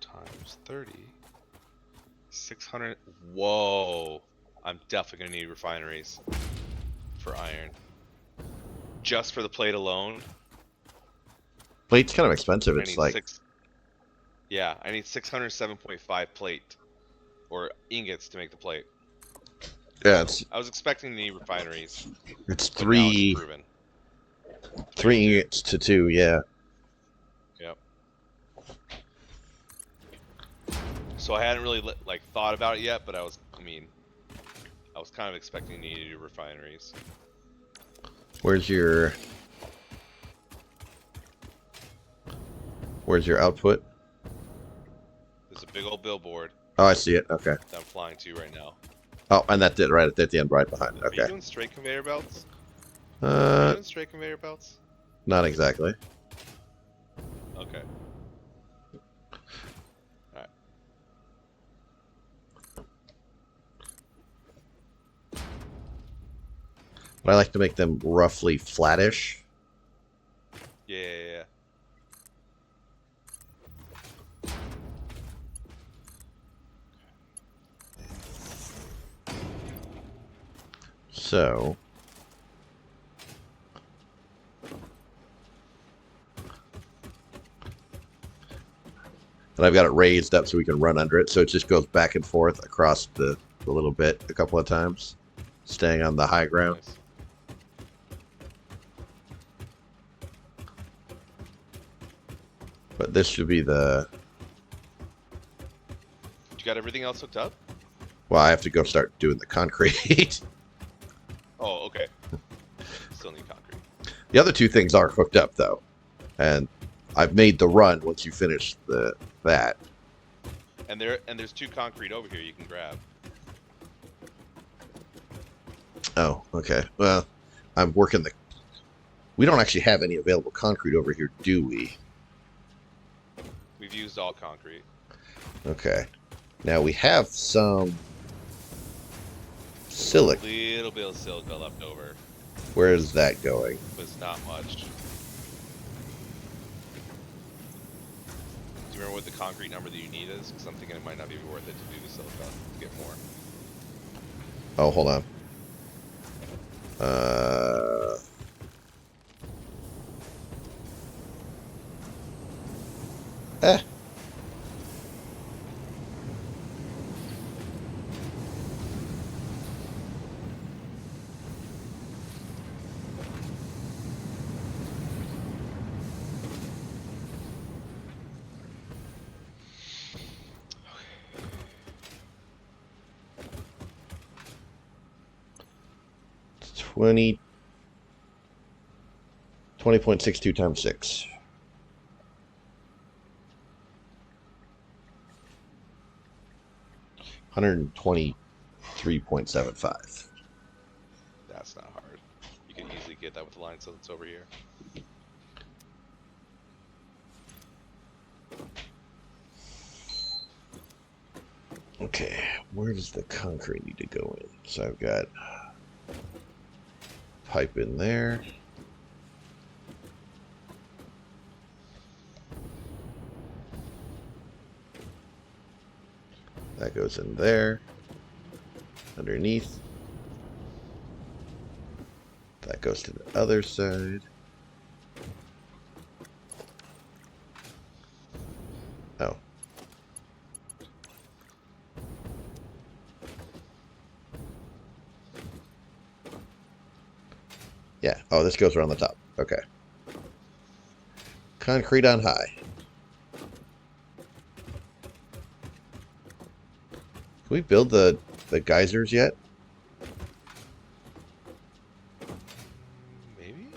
Times 30. 600. Whoa. I'm definitely going to need refineries for iron. Just for the plate alone. Plate's kind of expensive. I It's need like yeah, I need 607.5 plate or ingots to make the plate. yeah, it's I was expecting the refineries. it's But now it's three proven. ingots to 2. Yeah. Yep. So I hadn't really like thought about it yet, but I was kind of expecting to need refineries. Where's your output? There's a big old billboard Oh, I see it. Okay. that I'm flying to right now. Oh, and that's it, right at the end, right behind it. Are you Okay. doing straight conveyor belts? Are you doing straight conveyor belts? Not exactly. Okay. Alright. But I like to make them roughly flattish. Yeah. So and I've got it raised up so we can run under it, so it just goes back and forth across the little bit a couple of times, staying on the high ground. Nice. But this should be the... You got everything else hooked up? Well, I have to go start doing the concrete. Oh, okay. Still need concrete. The other 2 things are hooked up, though. And I've made the run once you finish that. And there's 2 concrete over here you can grab. Oh, okay. Well, I'm working the... We don't actually have any available concrete over here, do we? We've used all concrete. Okay. Now we have some silica. Little bit of silica left over, Where is that going? but it's not much. you remember what the concrete number that you need is? Because I'm thinking it might not be worth it to do the silica to get more. Oh, hold on. Eh. It's 20.62 times 6. 123.75. That's not hard. You can easily get that with the line so that's over here. Okay, where does the concrete need to go in? So I've got pipe in there. That goes in there. Underneath. That goes to the other side. Oh. Yeah. Oh, this goes around the top. Okay. Concrete on high. Can we build the geysers yet? Maybe?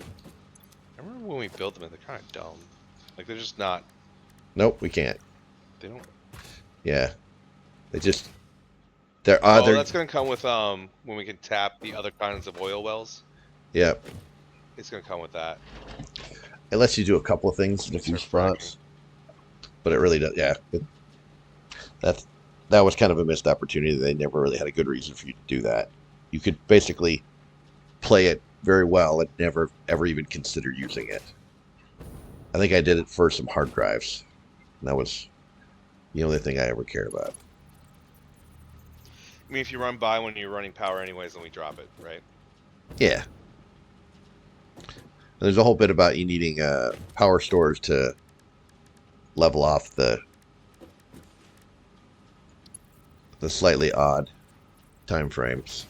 I remember when we built them and they're kind of dumb. Like, they're just not... Nope, we can't. They don't... Yeah. They just... They're... Oh, they're... that's going to come with, when we can tap the other kinds of oil wells. Yep. It's going to come with that. It lets you do a couple of things in a few spots. But it really does... Yeah. That was kind of a missed opportunity. They never really had a good reason for you to do that. You could basically play it very well and never, ever even consider using it. I think I did it for some hard drives. And that was the only thing I ever cared about. I mean, if you run by when you're running power anyways, then we drop it, right? Yeah. And there's a whole bit about you needing power stores to level off the slightly odd time frames.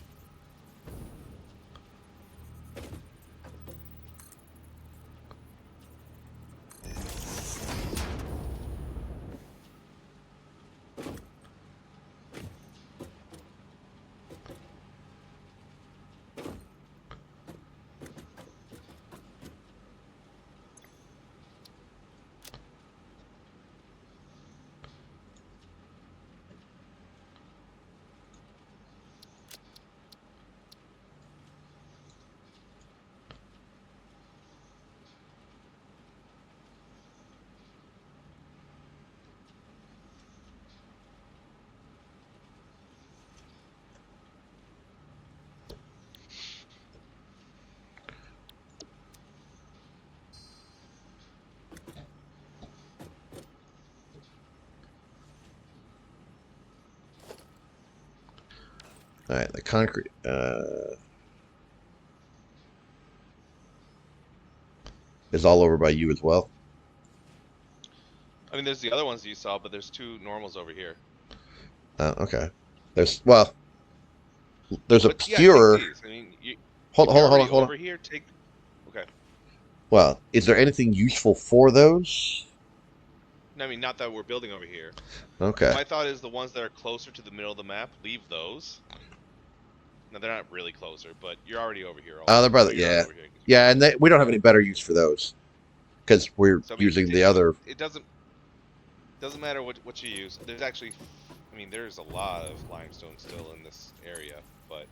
All right, the concrete is all over by you as well. I mean, there's the other ones you saw, but there's 2 normals over here. Okay. There's a But, yeah, pure. take these. I mean, Hold on. Over here, take. Okay. Well, is there anything useful for those? No, I mean, not that we're building over here. Okay. My thought is the ones that are closer to the middle of the map, leave those. Now they're not really closer, but you're already over here. Oh, they're brother. Yeah. Yeah, and we don't have any better use for those because we're using the other. It doesn't matter what you use. There's actually, I mean, there's a lot of limestone still in this area, but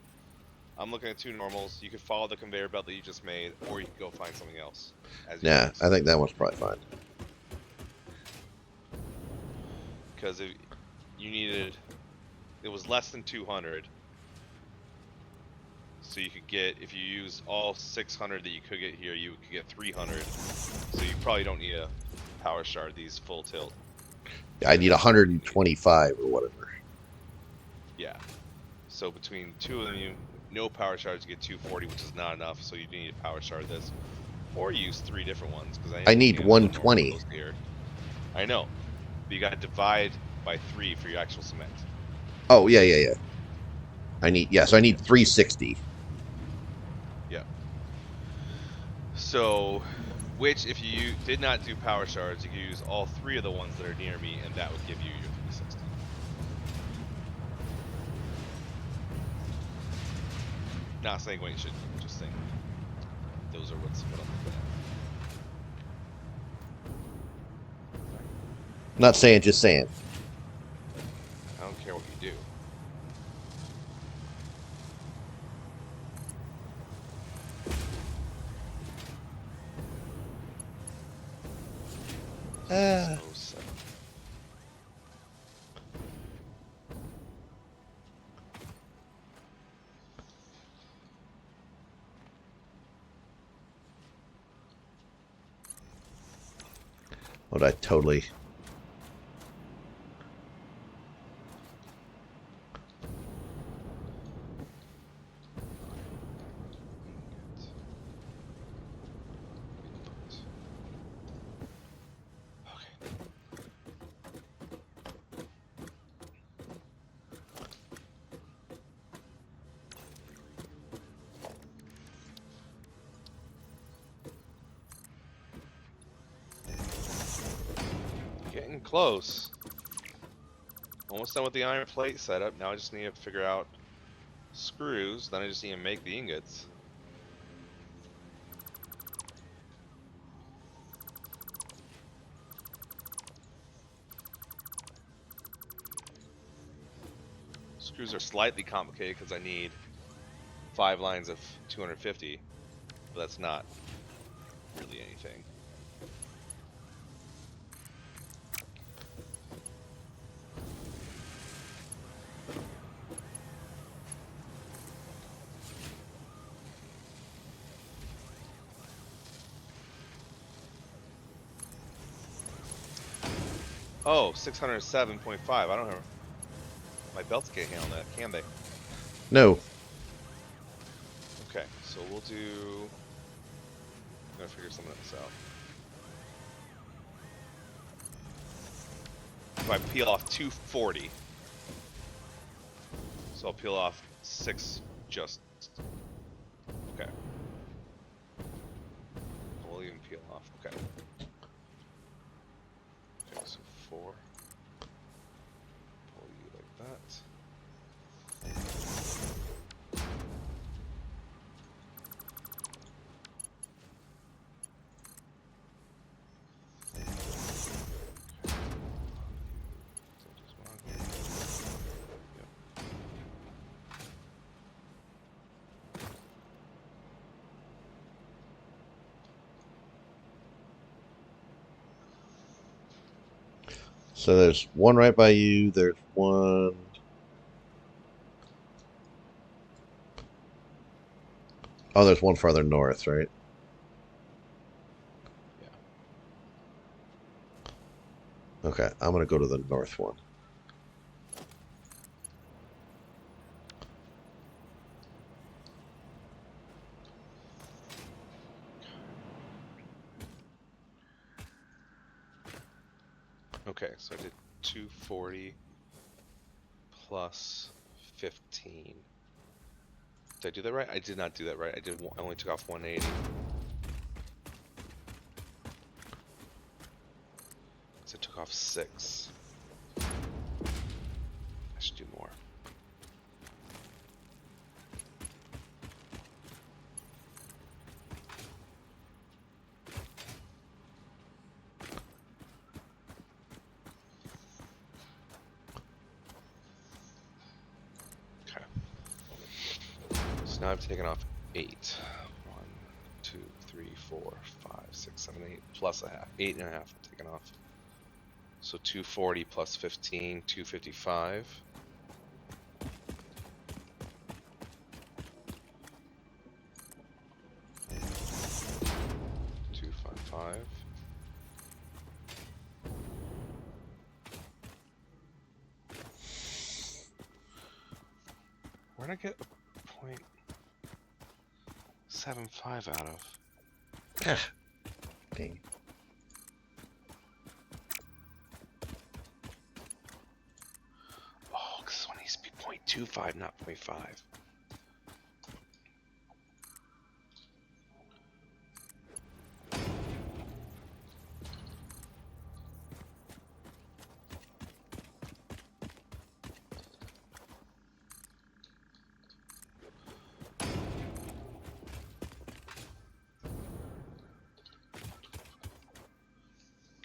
I'm looking at 2 normals. You could follow the conveyor belt that you just made, or you could go find something else. Yeah, I think that one's probably fine. Because if you needed, it was less than 200. So you could get, if you use all 600 that you could get here, you could get 300. So you probably don't need a power shard these full tilt. I need 125 or whatever. Yeah. So between two of them, no power shards, you get 240, which is not enough. So you need to power shard this, or use 3 different ones because I need 120. Here. I know. But you got to divide by 3 for your actual cement. Oh yeah. I need so I need 360. Yeah. So, which if you did not do power shards, you could use all 3 of the ones that are near me, and that would give you your 360. Not saying what you should, just saying those are what I'm looking at. Not saying, just saying. I don't care what you do. Uh, 607. What I totally. Getting close. Almost done with the iron plate setup. Now I just need to figure out screws. Then I just need to make the ingots. Screws are slightly complicated because I need 5 lines of 250, but that's not really anything. Oh, 607.5. I don't know. My belts can't handle that, can they? No. Okay, so we'll do. I'm gonna figure something else out. If I peel off 240, so I'll peel off 6 just. Okay. We'll even peel off. Okay. Okay, so 4. Pull you like that. So there's one right by you. There's one. Oh, there's one farther north, right? Yeah. Okay, I'm gonna go to the north one. Okay, so I did 240 plus 15. Did I do that right? I did not do that right. I only took off 180. So I took off 6. I should do more. Okay. So now I've taken off 8. 1, 2, 3, 4, 5, 6, 7, 8 plus a half. 8.5 I've taken off. So 240 plus 15, 255. Where'd I get a 0.75 out of? Dang. Oh, because this one needs to be 0.25, not 0.5.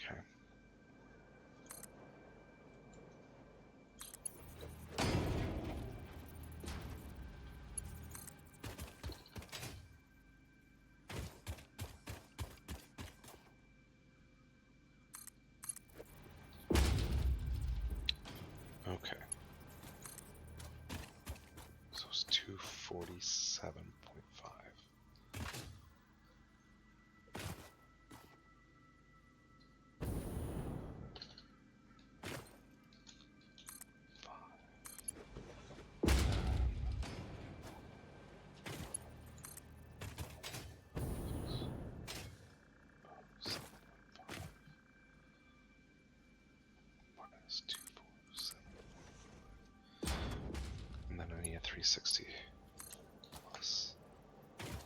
Okay. Okay. So it's 247.5. Minus 247. And then I need a 360 plus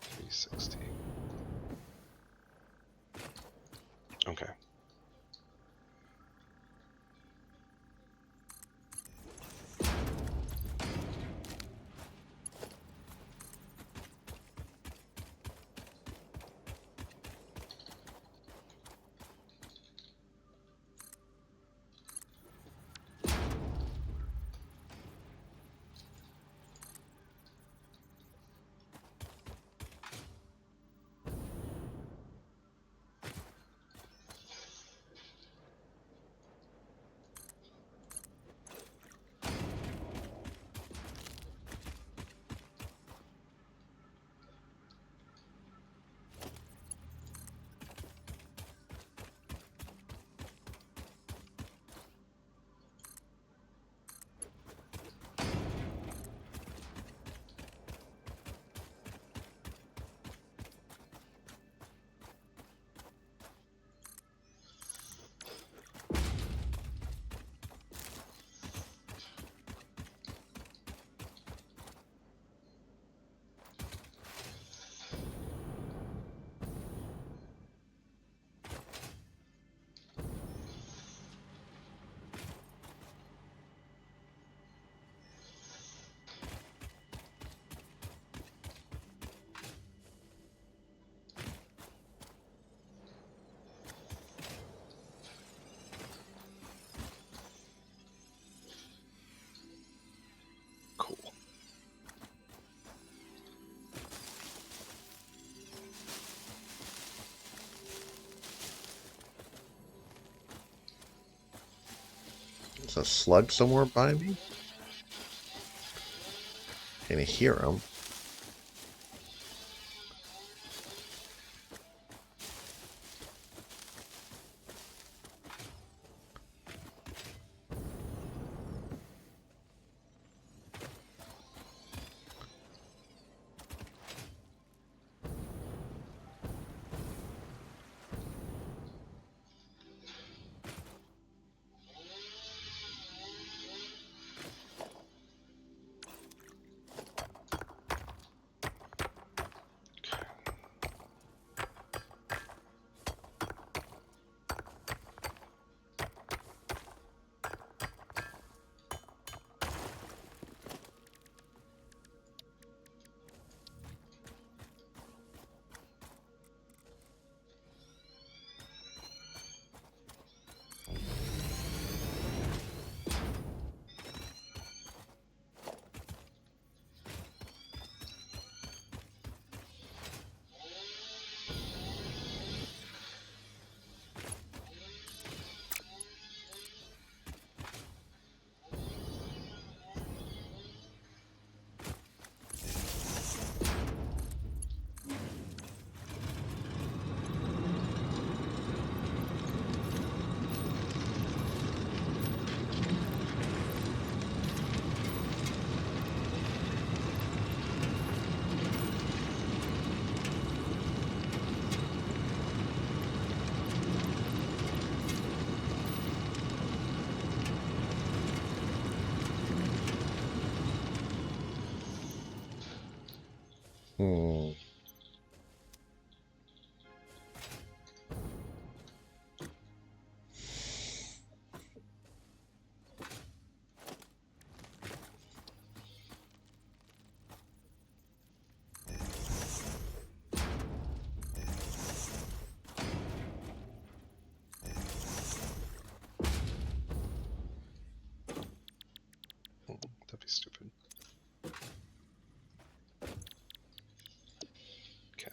360. Okay. Cool. There's a slug somewhere by me. Can I hear him?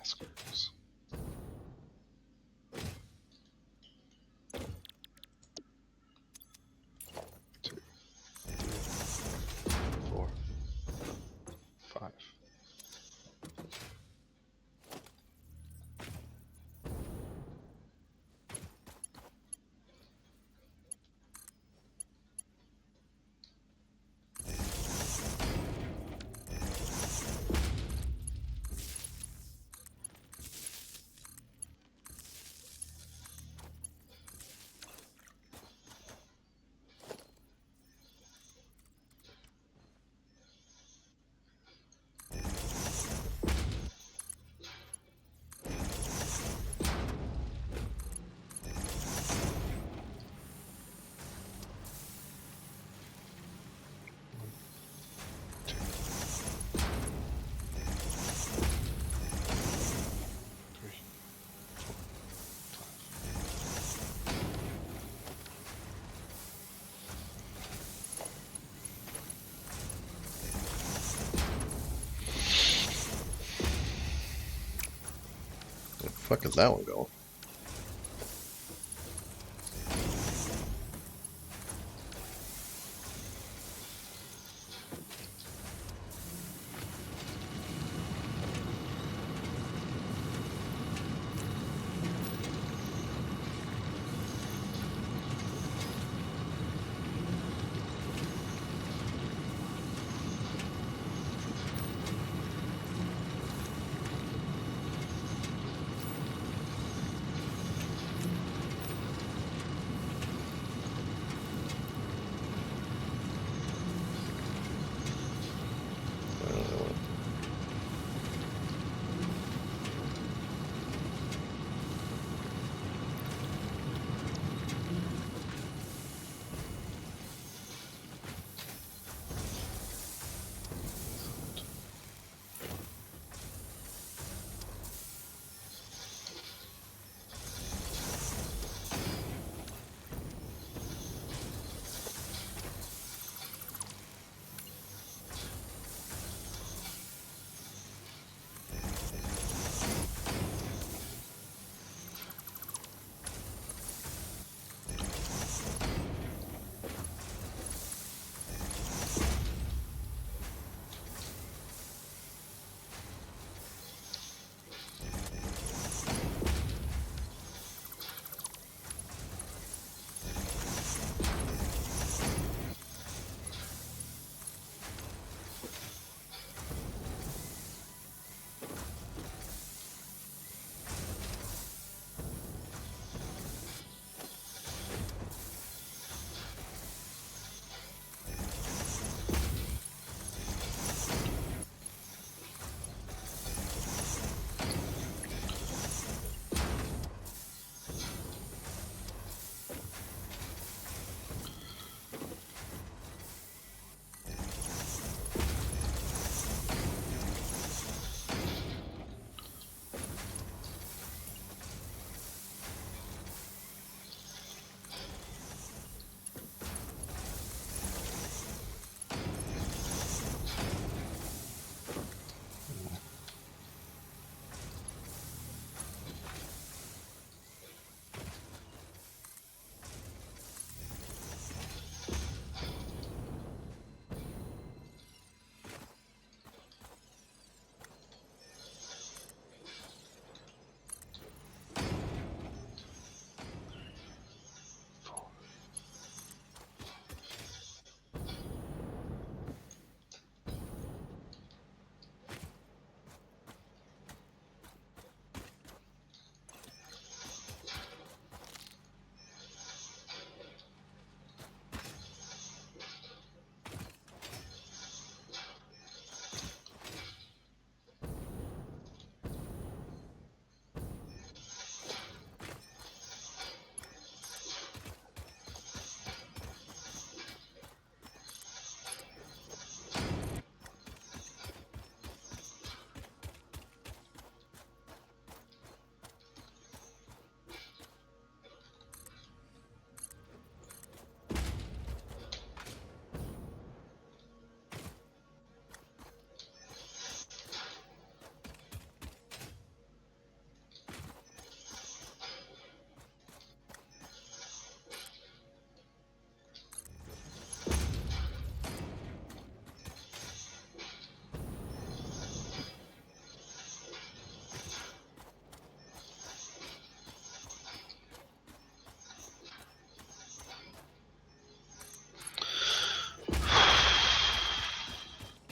screws. Two, three, 4, 5. Where the fuck is that one going?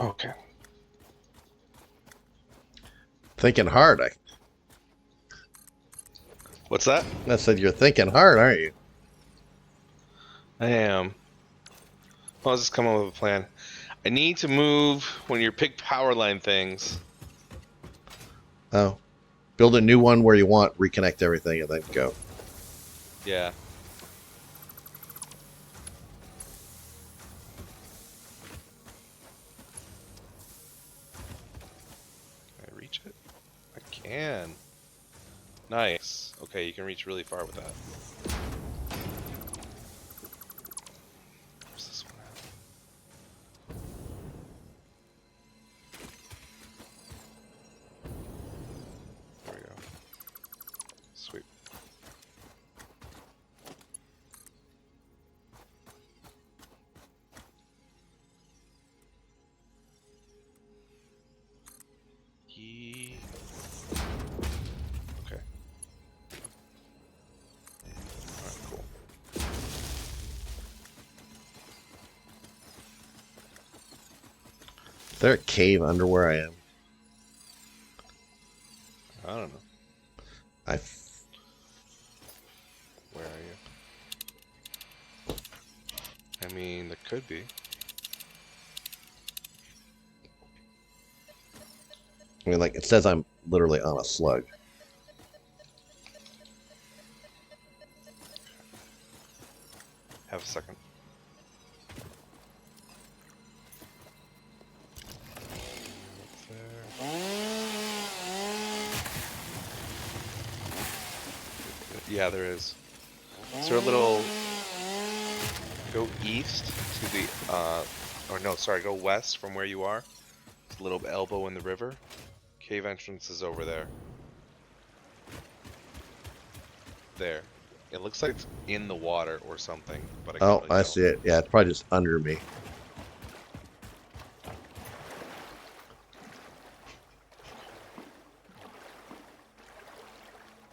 Okay. Thinking hard. What's that? I said you're thinking hard, aren't you? I am. I'll just come up with a plan. I need to move one of your big power line things. Oh. Build a new one where you want, reconnect everything, and then go. Yeah. Can I reach it? I can. Nice. Okay, you can reach really far with that. Where's this one at? There we go. Sweet. Okay. Alright, cool. Is there a cave under where I am? I don't know. Where are you? I mean, there could be. I mean, like, it says I'm literally on a slug. Have a second. Yeah, there is. Is there a little... Go east to the, or no, sorry, go west from where you are. There's a little elbow in the river. Cave entrance is over there. There. It looks like it's in the water or something, but I can't Oh, really I tell. see it. Yeah, it's probably just under me.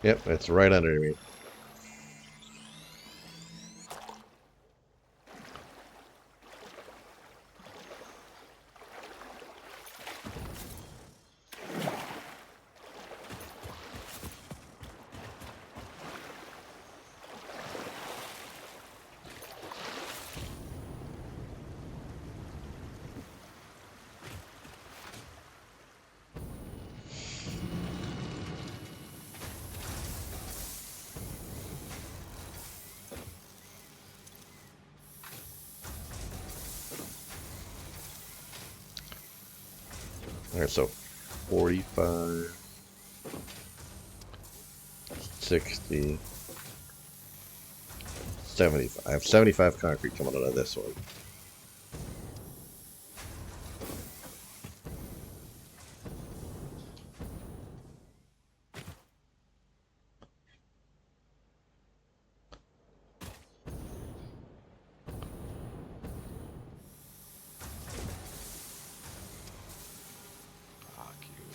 Yep, it's right under me. Alright, so 45, 60, 75. I have 75 concrete coming out of this one. Fuck you.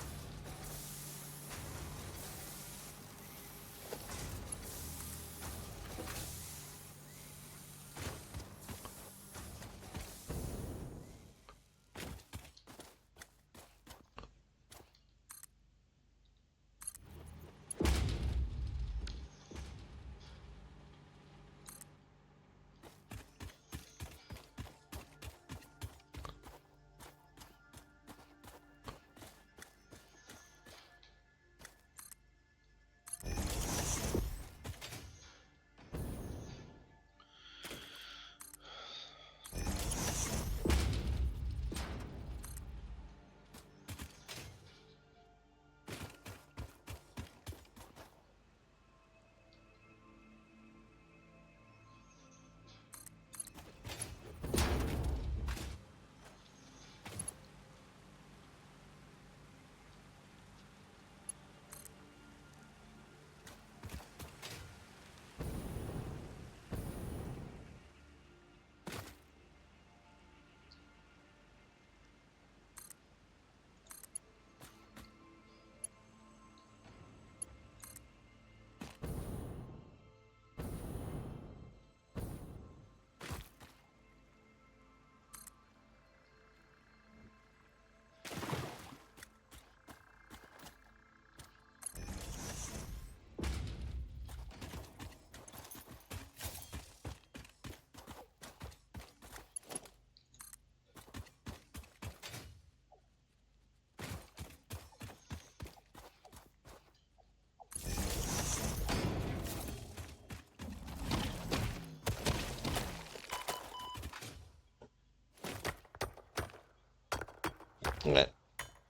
Alright.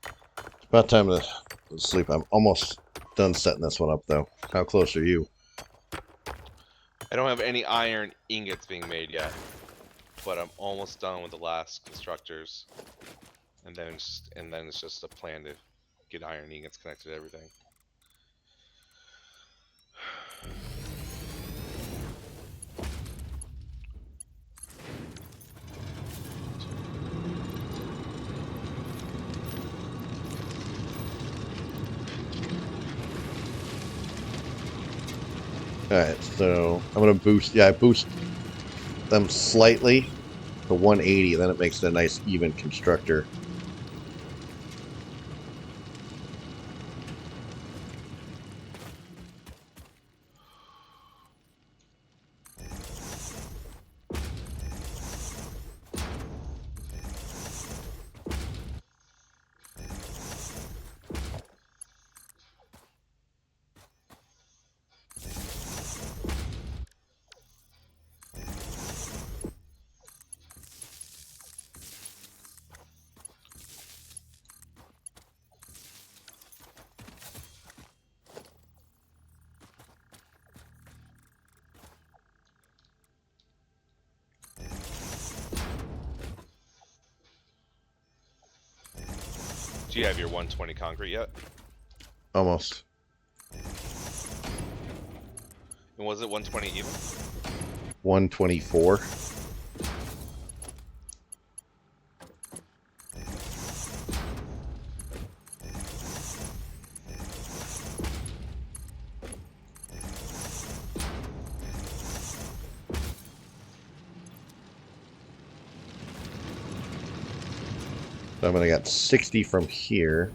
It's about time to sleep. I'm almost done setting this one up, though. How close are you? I don't have any iron ingots being made yet, but I'm almost done with the last constructors, and then it's just a plan to get iron ingots connected to everything. Alright, so I'm gonna boost. Yeah, I boost them slightly to 180, then it makes it a nice even constructor. Do you have your 120 concrete yet? Almost. And was it 120 even? 124. So I'm gonna get 60 from here.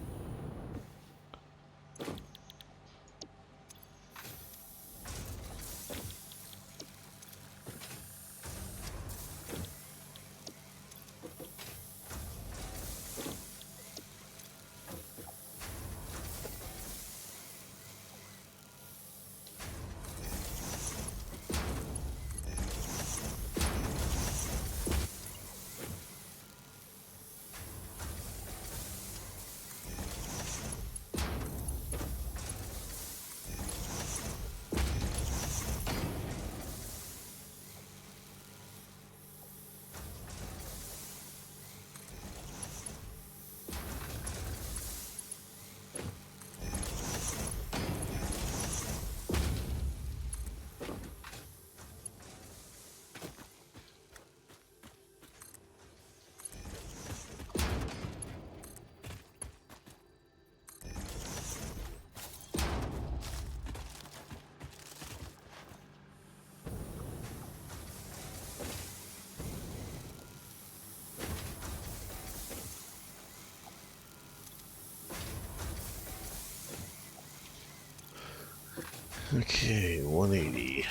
Okay, 180.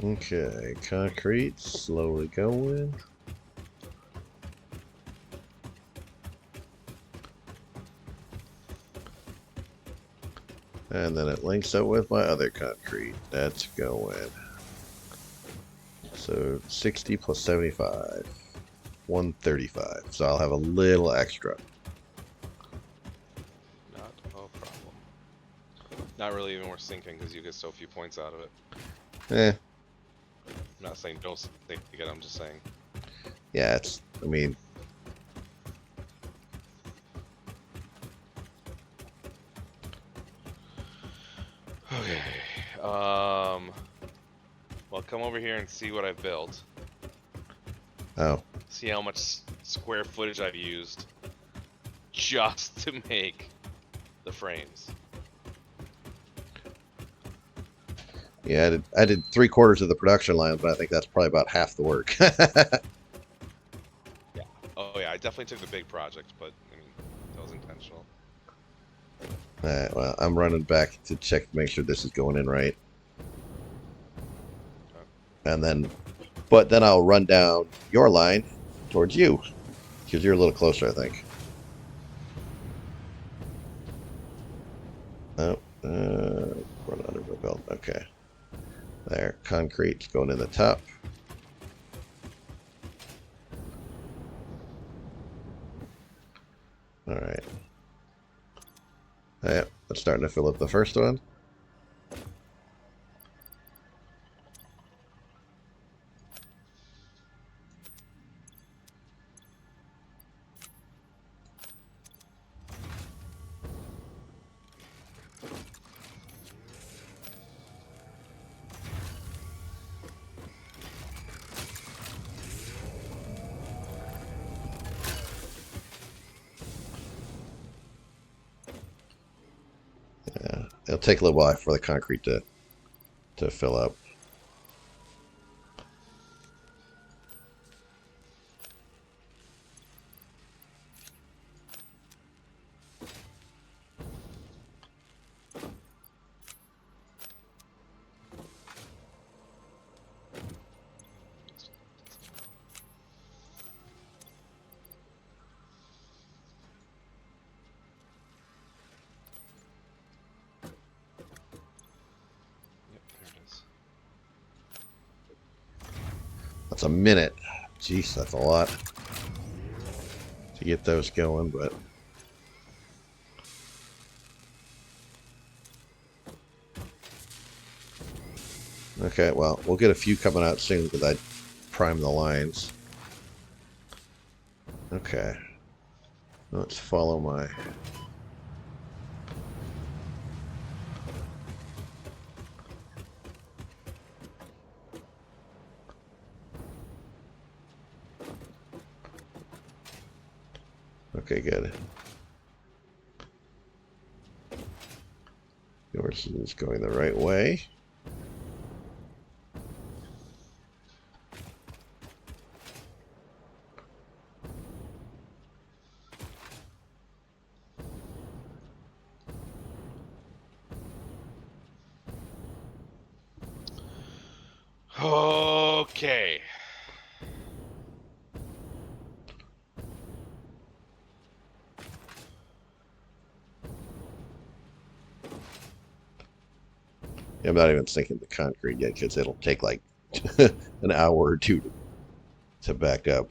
Okay, concrete slowly going. And then it links up with my other concrete. That's going. So 60 plus 75. 135. So I'll have a little extra. Not a problem. Not really even worth sinking because you get so few points out of it. Eh. I'm not saying don't sink it, I'm just saying. Yeah, it's, I mean, Okay. Well, come over here and see what I've built. Oh. See how much square footage I've used just to make the frames. Yeah, I did 3/4 of the production line, but I think that's probably about half the work. Yeah. Oh yeah, I definitely took the big project, but I mean, that was intentional. Alright, well, I'm running back to check to make sure this is going in right. Okay. And then, but then I'll run down your line towards you. Because you're a little closer, I think. Oh, run under the belt. Okay. There, concrete's going in the top. Alright. Yep, that's starting to fill up the first one. Yeah, it'll take a little while for the concrete to fill up. Yep, there it is. That's a minute. Jeez, that's a lot to get those going, but okay, well, we'll get a few coming out soon because I primed the lines. Okay. Let's follow my... Okay, good. Yours is going the right way. Okay. I'm not even thinking the concrete yet because it'll take like an hour or two to back up.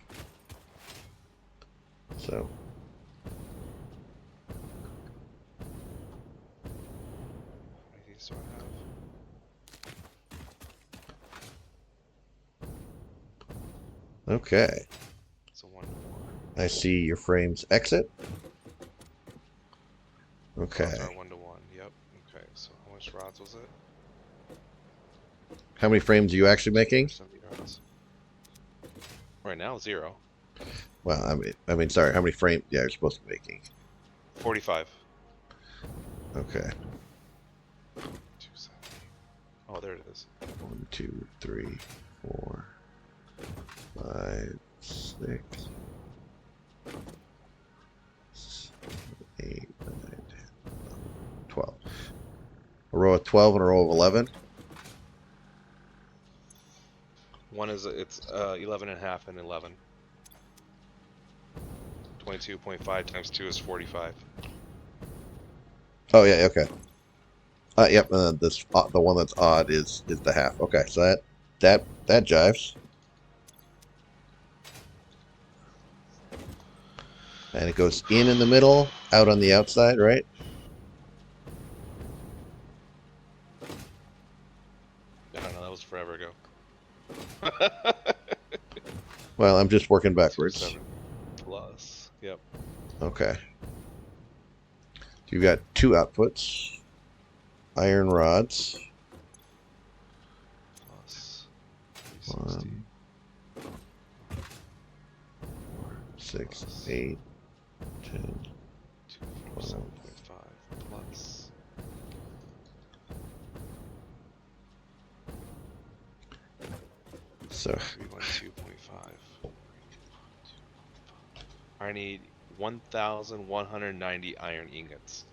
So. How many of these do I have? Okay. It's a 1-to-1. I see your frames exit. Okay. Rods are 1-to-1. Yep. Okay. So how much rods was it? How many frames are you actually making? 70 rods. Right now, 0. Well, I mean, sorry. How many frames? Yeah, you're supposed to be making. 45. Okay. 270. Oh, there it is. 1, 2, 3, 4, 5, 6, 8, 9, 10, 12. A row of 12 and a row of 11. One is it's 11.5 and 11. 22.5 times 2 is 45. Oh yeah, okay. Yep. And then this the one that's odd is the half. Okay, so that jives. And it goes in the middle, out on the outside, right? I don't know. That was forever ago. Well, I'm just working backwards. 7 plus. Yep. Okay. You've got 2 outputs. iron rods. Plus 360. 6, Plus 8, 10, 247.5 12. plus. So 312.5. I need 1,190 iron ingots.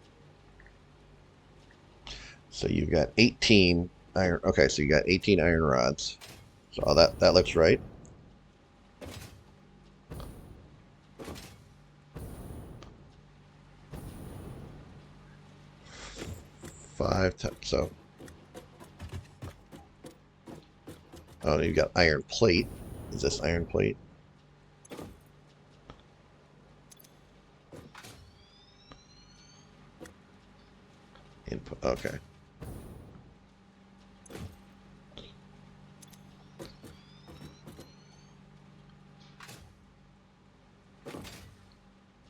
so you've got 18 iron. Okay, so you got 18 iron rods. So that looks right. 5 times so. Oh, you got iron plate. Is this iron plate? Input. Okay.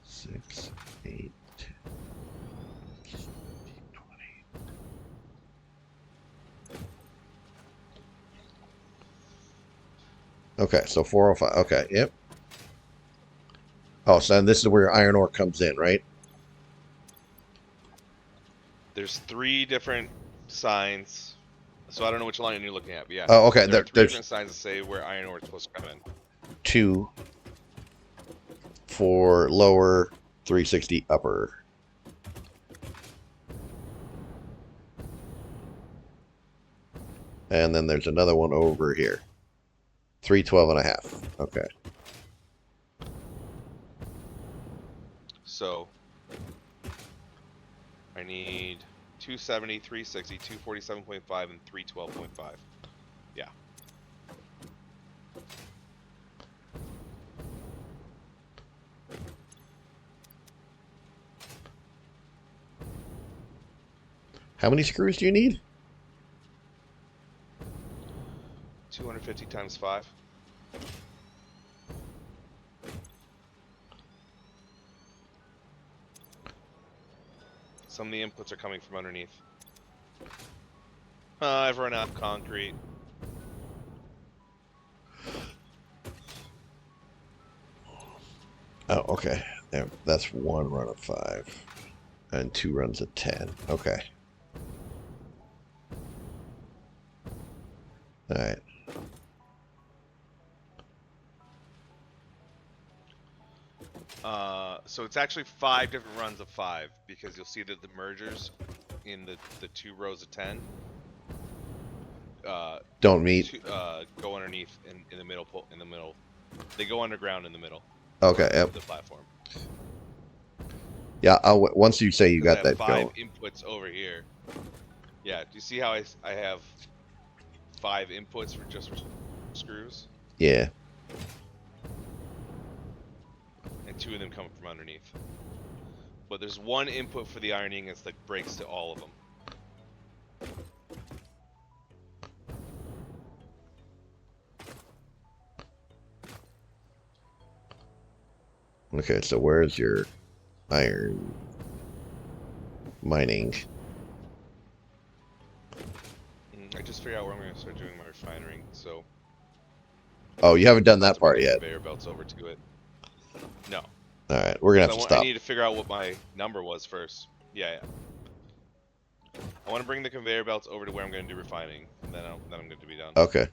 Six, 8, 10, 20. Okay, so 405. Okay, yep. Oh, so this is where iron ore comes in, right? There's 3 different signs. So I don't know which line you're looking at, but yeah. Oh, okay. There are 3 There's different signs that say where iron ore is supposed to come in. 2 for lower, 360 upper. And then there's another one over here. 312.5. Okay. So I need 270, 360, 247.5, and 312.5. Yeah. How many screws do you need? 250 times 5. Some of the inputs are coming from underneath. I've run out of concrete. Oh, okay. There, that's 1 run of 5. And 2 runs of 10. Okay. Alright. So it's actually 5 different runs of 5 because you'll see that the mergers in the 2 rows of 10 Don't meet. go underneath in the middle. In the middle, they go underground in the middle. Okay. Yep. Of the platform. Yeah. Once you say you got I have that 5 going. inputs over here. Yeah. Do you see how I have 5 inputs for just for screws? Yeah. And 2 of them come from underneath. But there's 1 input for the iron ingots that breaks to all of them. Okay. So where's your iron mining? I just figured out where I'm going to start doing my refinery. So. Oh, you haven't done that bring part the yet. Conveyor belts over to it. No. All right. We're gonna have to stop. I need to figure out what my number was first. Yeah. I want to bring the conveyor belts over to where I'm going to do refining, and then I'm going to be done. Okay.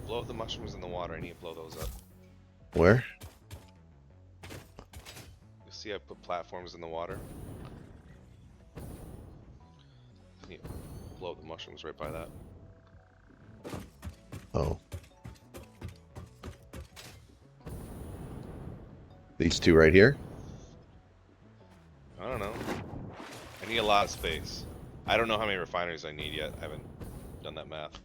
Blow up the mushrooms in the water. I need to blow those up. Where? You see I put platforms in the water? I need to blow up the mushrooms right by that. Oh. These 2 right here? I don't know. I need a lot of space. I don't know how many refineries I need yet. I haven't done that math.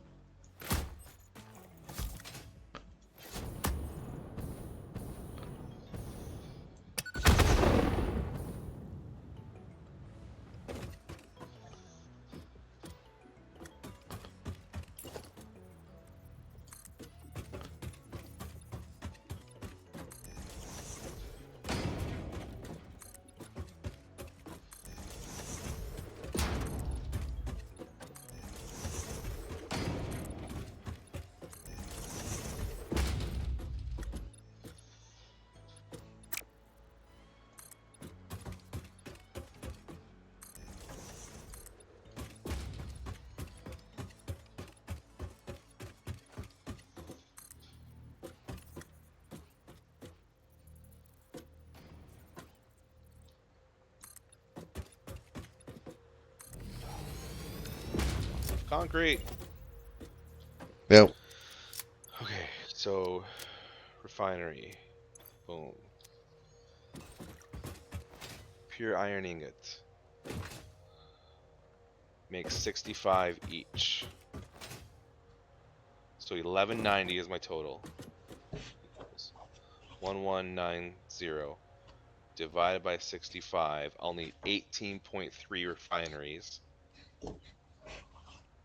Concrete. Yep. Okay, so refinery. Boom. Pure iron ingot. Makes 65 each. So 1190 is my total. Equals 1190 divided by 65. I'll need 18.3 refineries,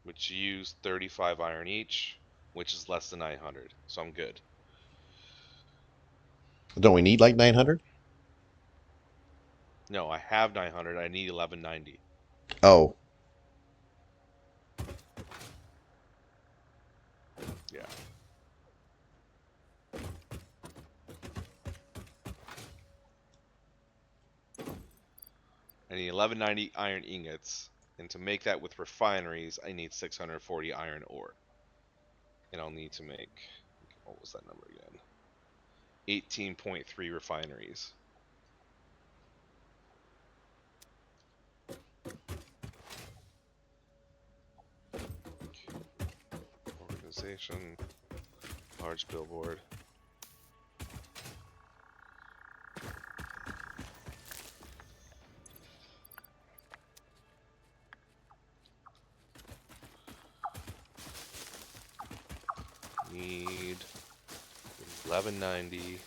which use 35 iron each, which is less than 900. So I'm good. Don't we need like 900? No, I have 900. I need 1190. Oh, Yeah. I need 1190 iron ingots, and to make that with refineries, I need 640 iron ore. And I'll need to make, what was that number again? 18.3 refineries. Organization, large billboard. Need 1190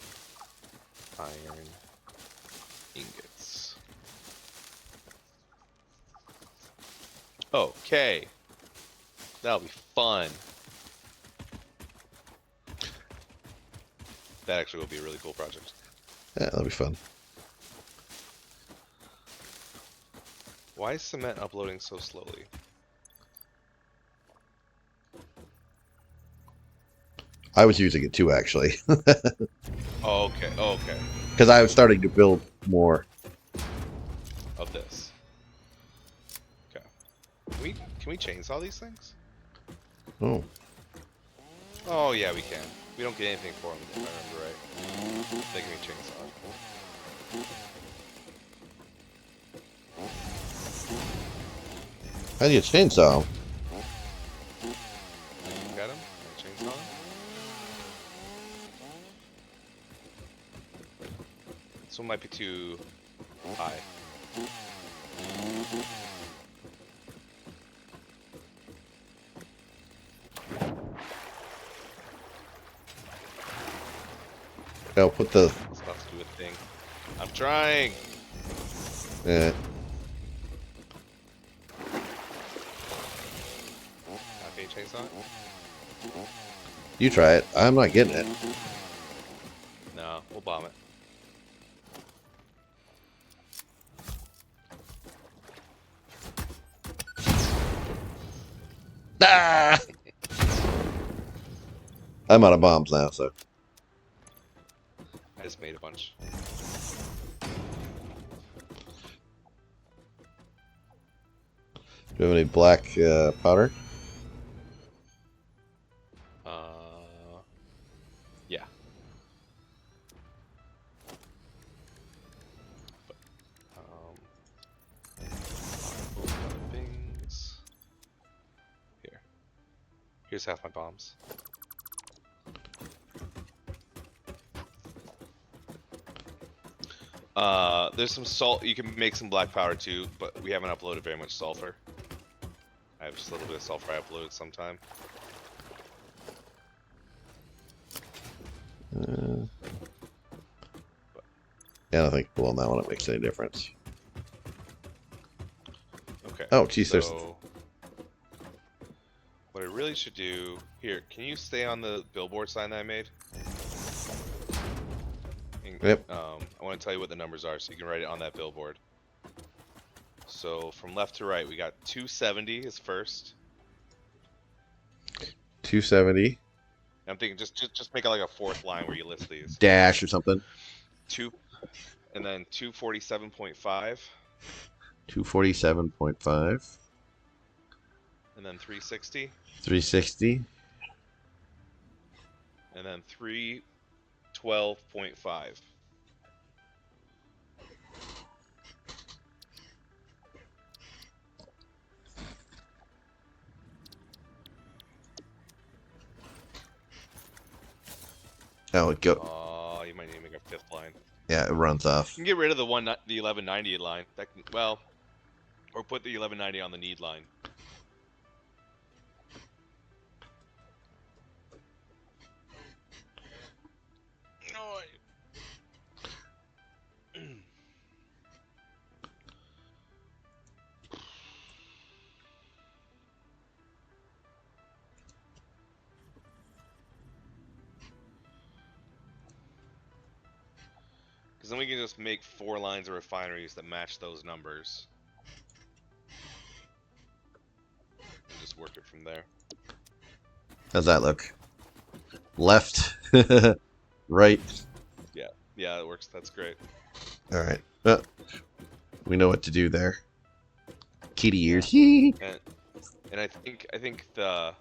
iron ingots. Okay. That'll be fun. That actually will be a really cool project. yeah, that'll be fun. Why is cement uploading so slowly? I was using it too, actually, Oh, okay. Oh, okay. because I was starting to build more. Of this. Okay. Can we chainsaw these things? Oh, Oh yeah, we can. We don't get anything for them, if I remember right. They can be chainsawed. how do you chainsaw 'em? Got him? Chainsaw him? This one might be too high. No, put the. It's about to do a thing. I'm trying! Uh, Not being chainsaw? you try it. I'm not getting it. No, we'll bomb it. Ah! I'm out of bombs now, so. I just made a bunch. Do you have any black powder? Yeah. But, things. Here. Here's half my bombs. There's some salt. You can make some black powder too, but we haven't uploaded very much sulfur. I have just a little bit of sulfur I uploaded sometime. Yeah, I don't think on that one it makes any difference. Okay. Oh, geez, there's. So, what I really should do here? Can you stay on the billboard sign that I made? And, Yep. I want to tell you what the numbers are, so you can write it on that billboard. So from left to right, we got 270 is first. 270 I'm thinking just make it like a fourth line where you list these. dash or something. And then 247.5. 247.5. And then 360. 360. And then 312.5. Oh, it go. Oh, you might need to make a 5th line. Yeah, it runs off. You can get rid of the 1190 line. That can, well, or put the 1190 on the need line. No. Because then we can just make 4 lines of refineries that match those numbers. And just work it from there. How's that look? Left, right. Yeah, it works. That's great. All right. We know what to do there. Kitty ears. And I think the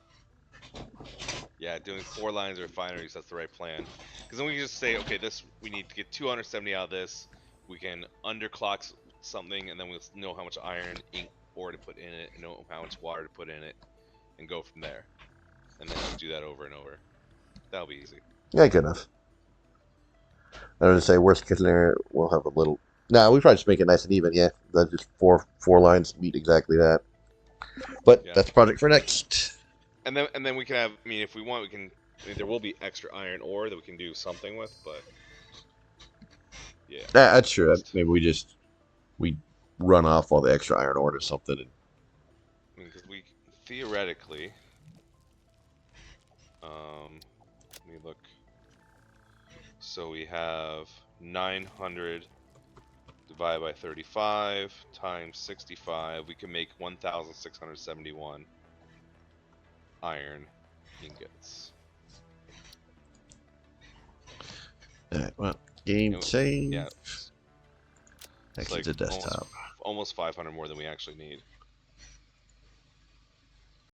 doing 4 lines of refineries, that's the right plan. Because then we can just say, okay, this we need to get 270 out of this. We can underclock something, and then we'll know how much iron, ink, ore to put in it, and know how much water to put in it, and go from there. And then just do that over and over. That'll be easy. Yeah, good enough. I was gonna say worst case scenario, we'll have a little. No, we probably just make it nice and even. Yeah, that's just four lines meet exactly that. But that's a project for next. And then we can have. I mean, if we want, we can. I mean, there will be extra iron ore that we can do something with, but yeah. That's true. Maybe we run off all the extra iron ore or something. And... I mean, because we theoretically. Let me look. So we have 900 divided by 35 times 65. We can make 1,671 iron ingots. Alright, well, game save. Yeah. Exit to desktop. Almost 500 more than we actually need.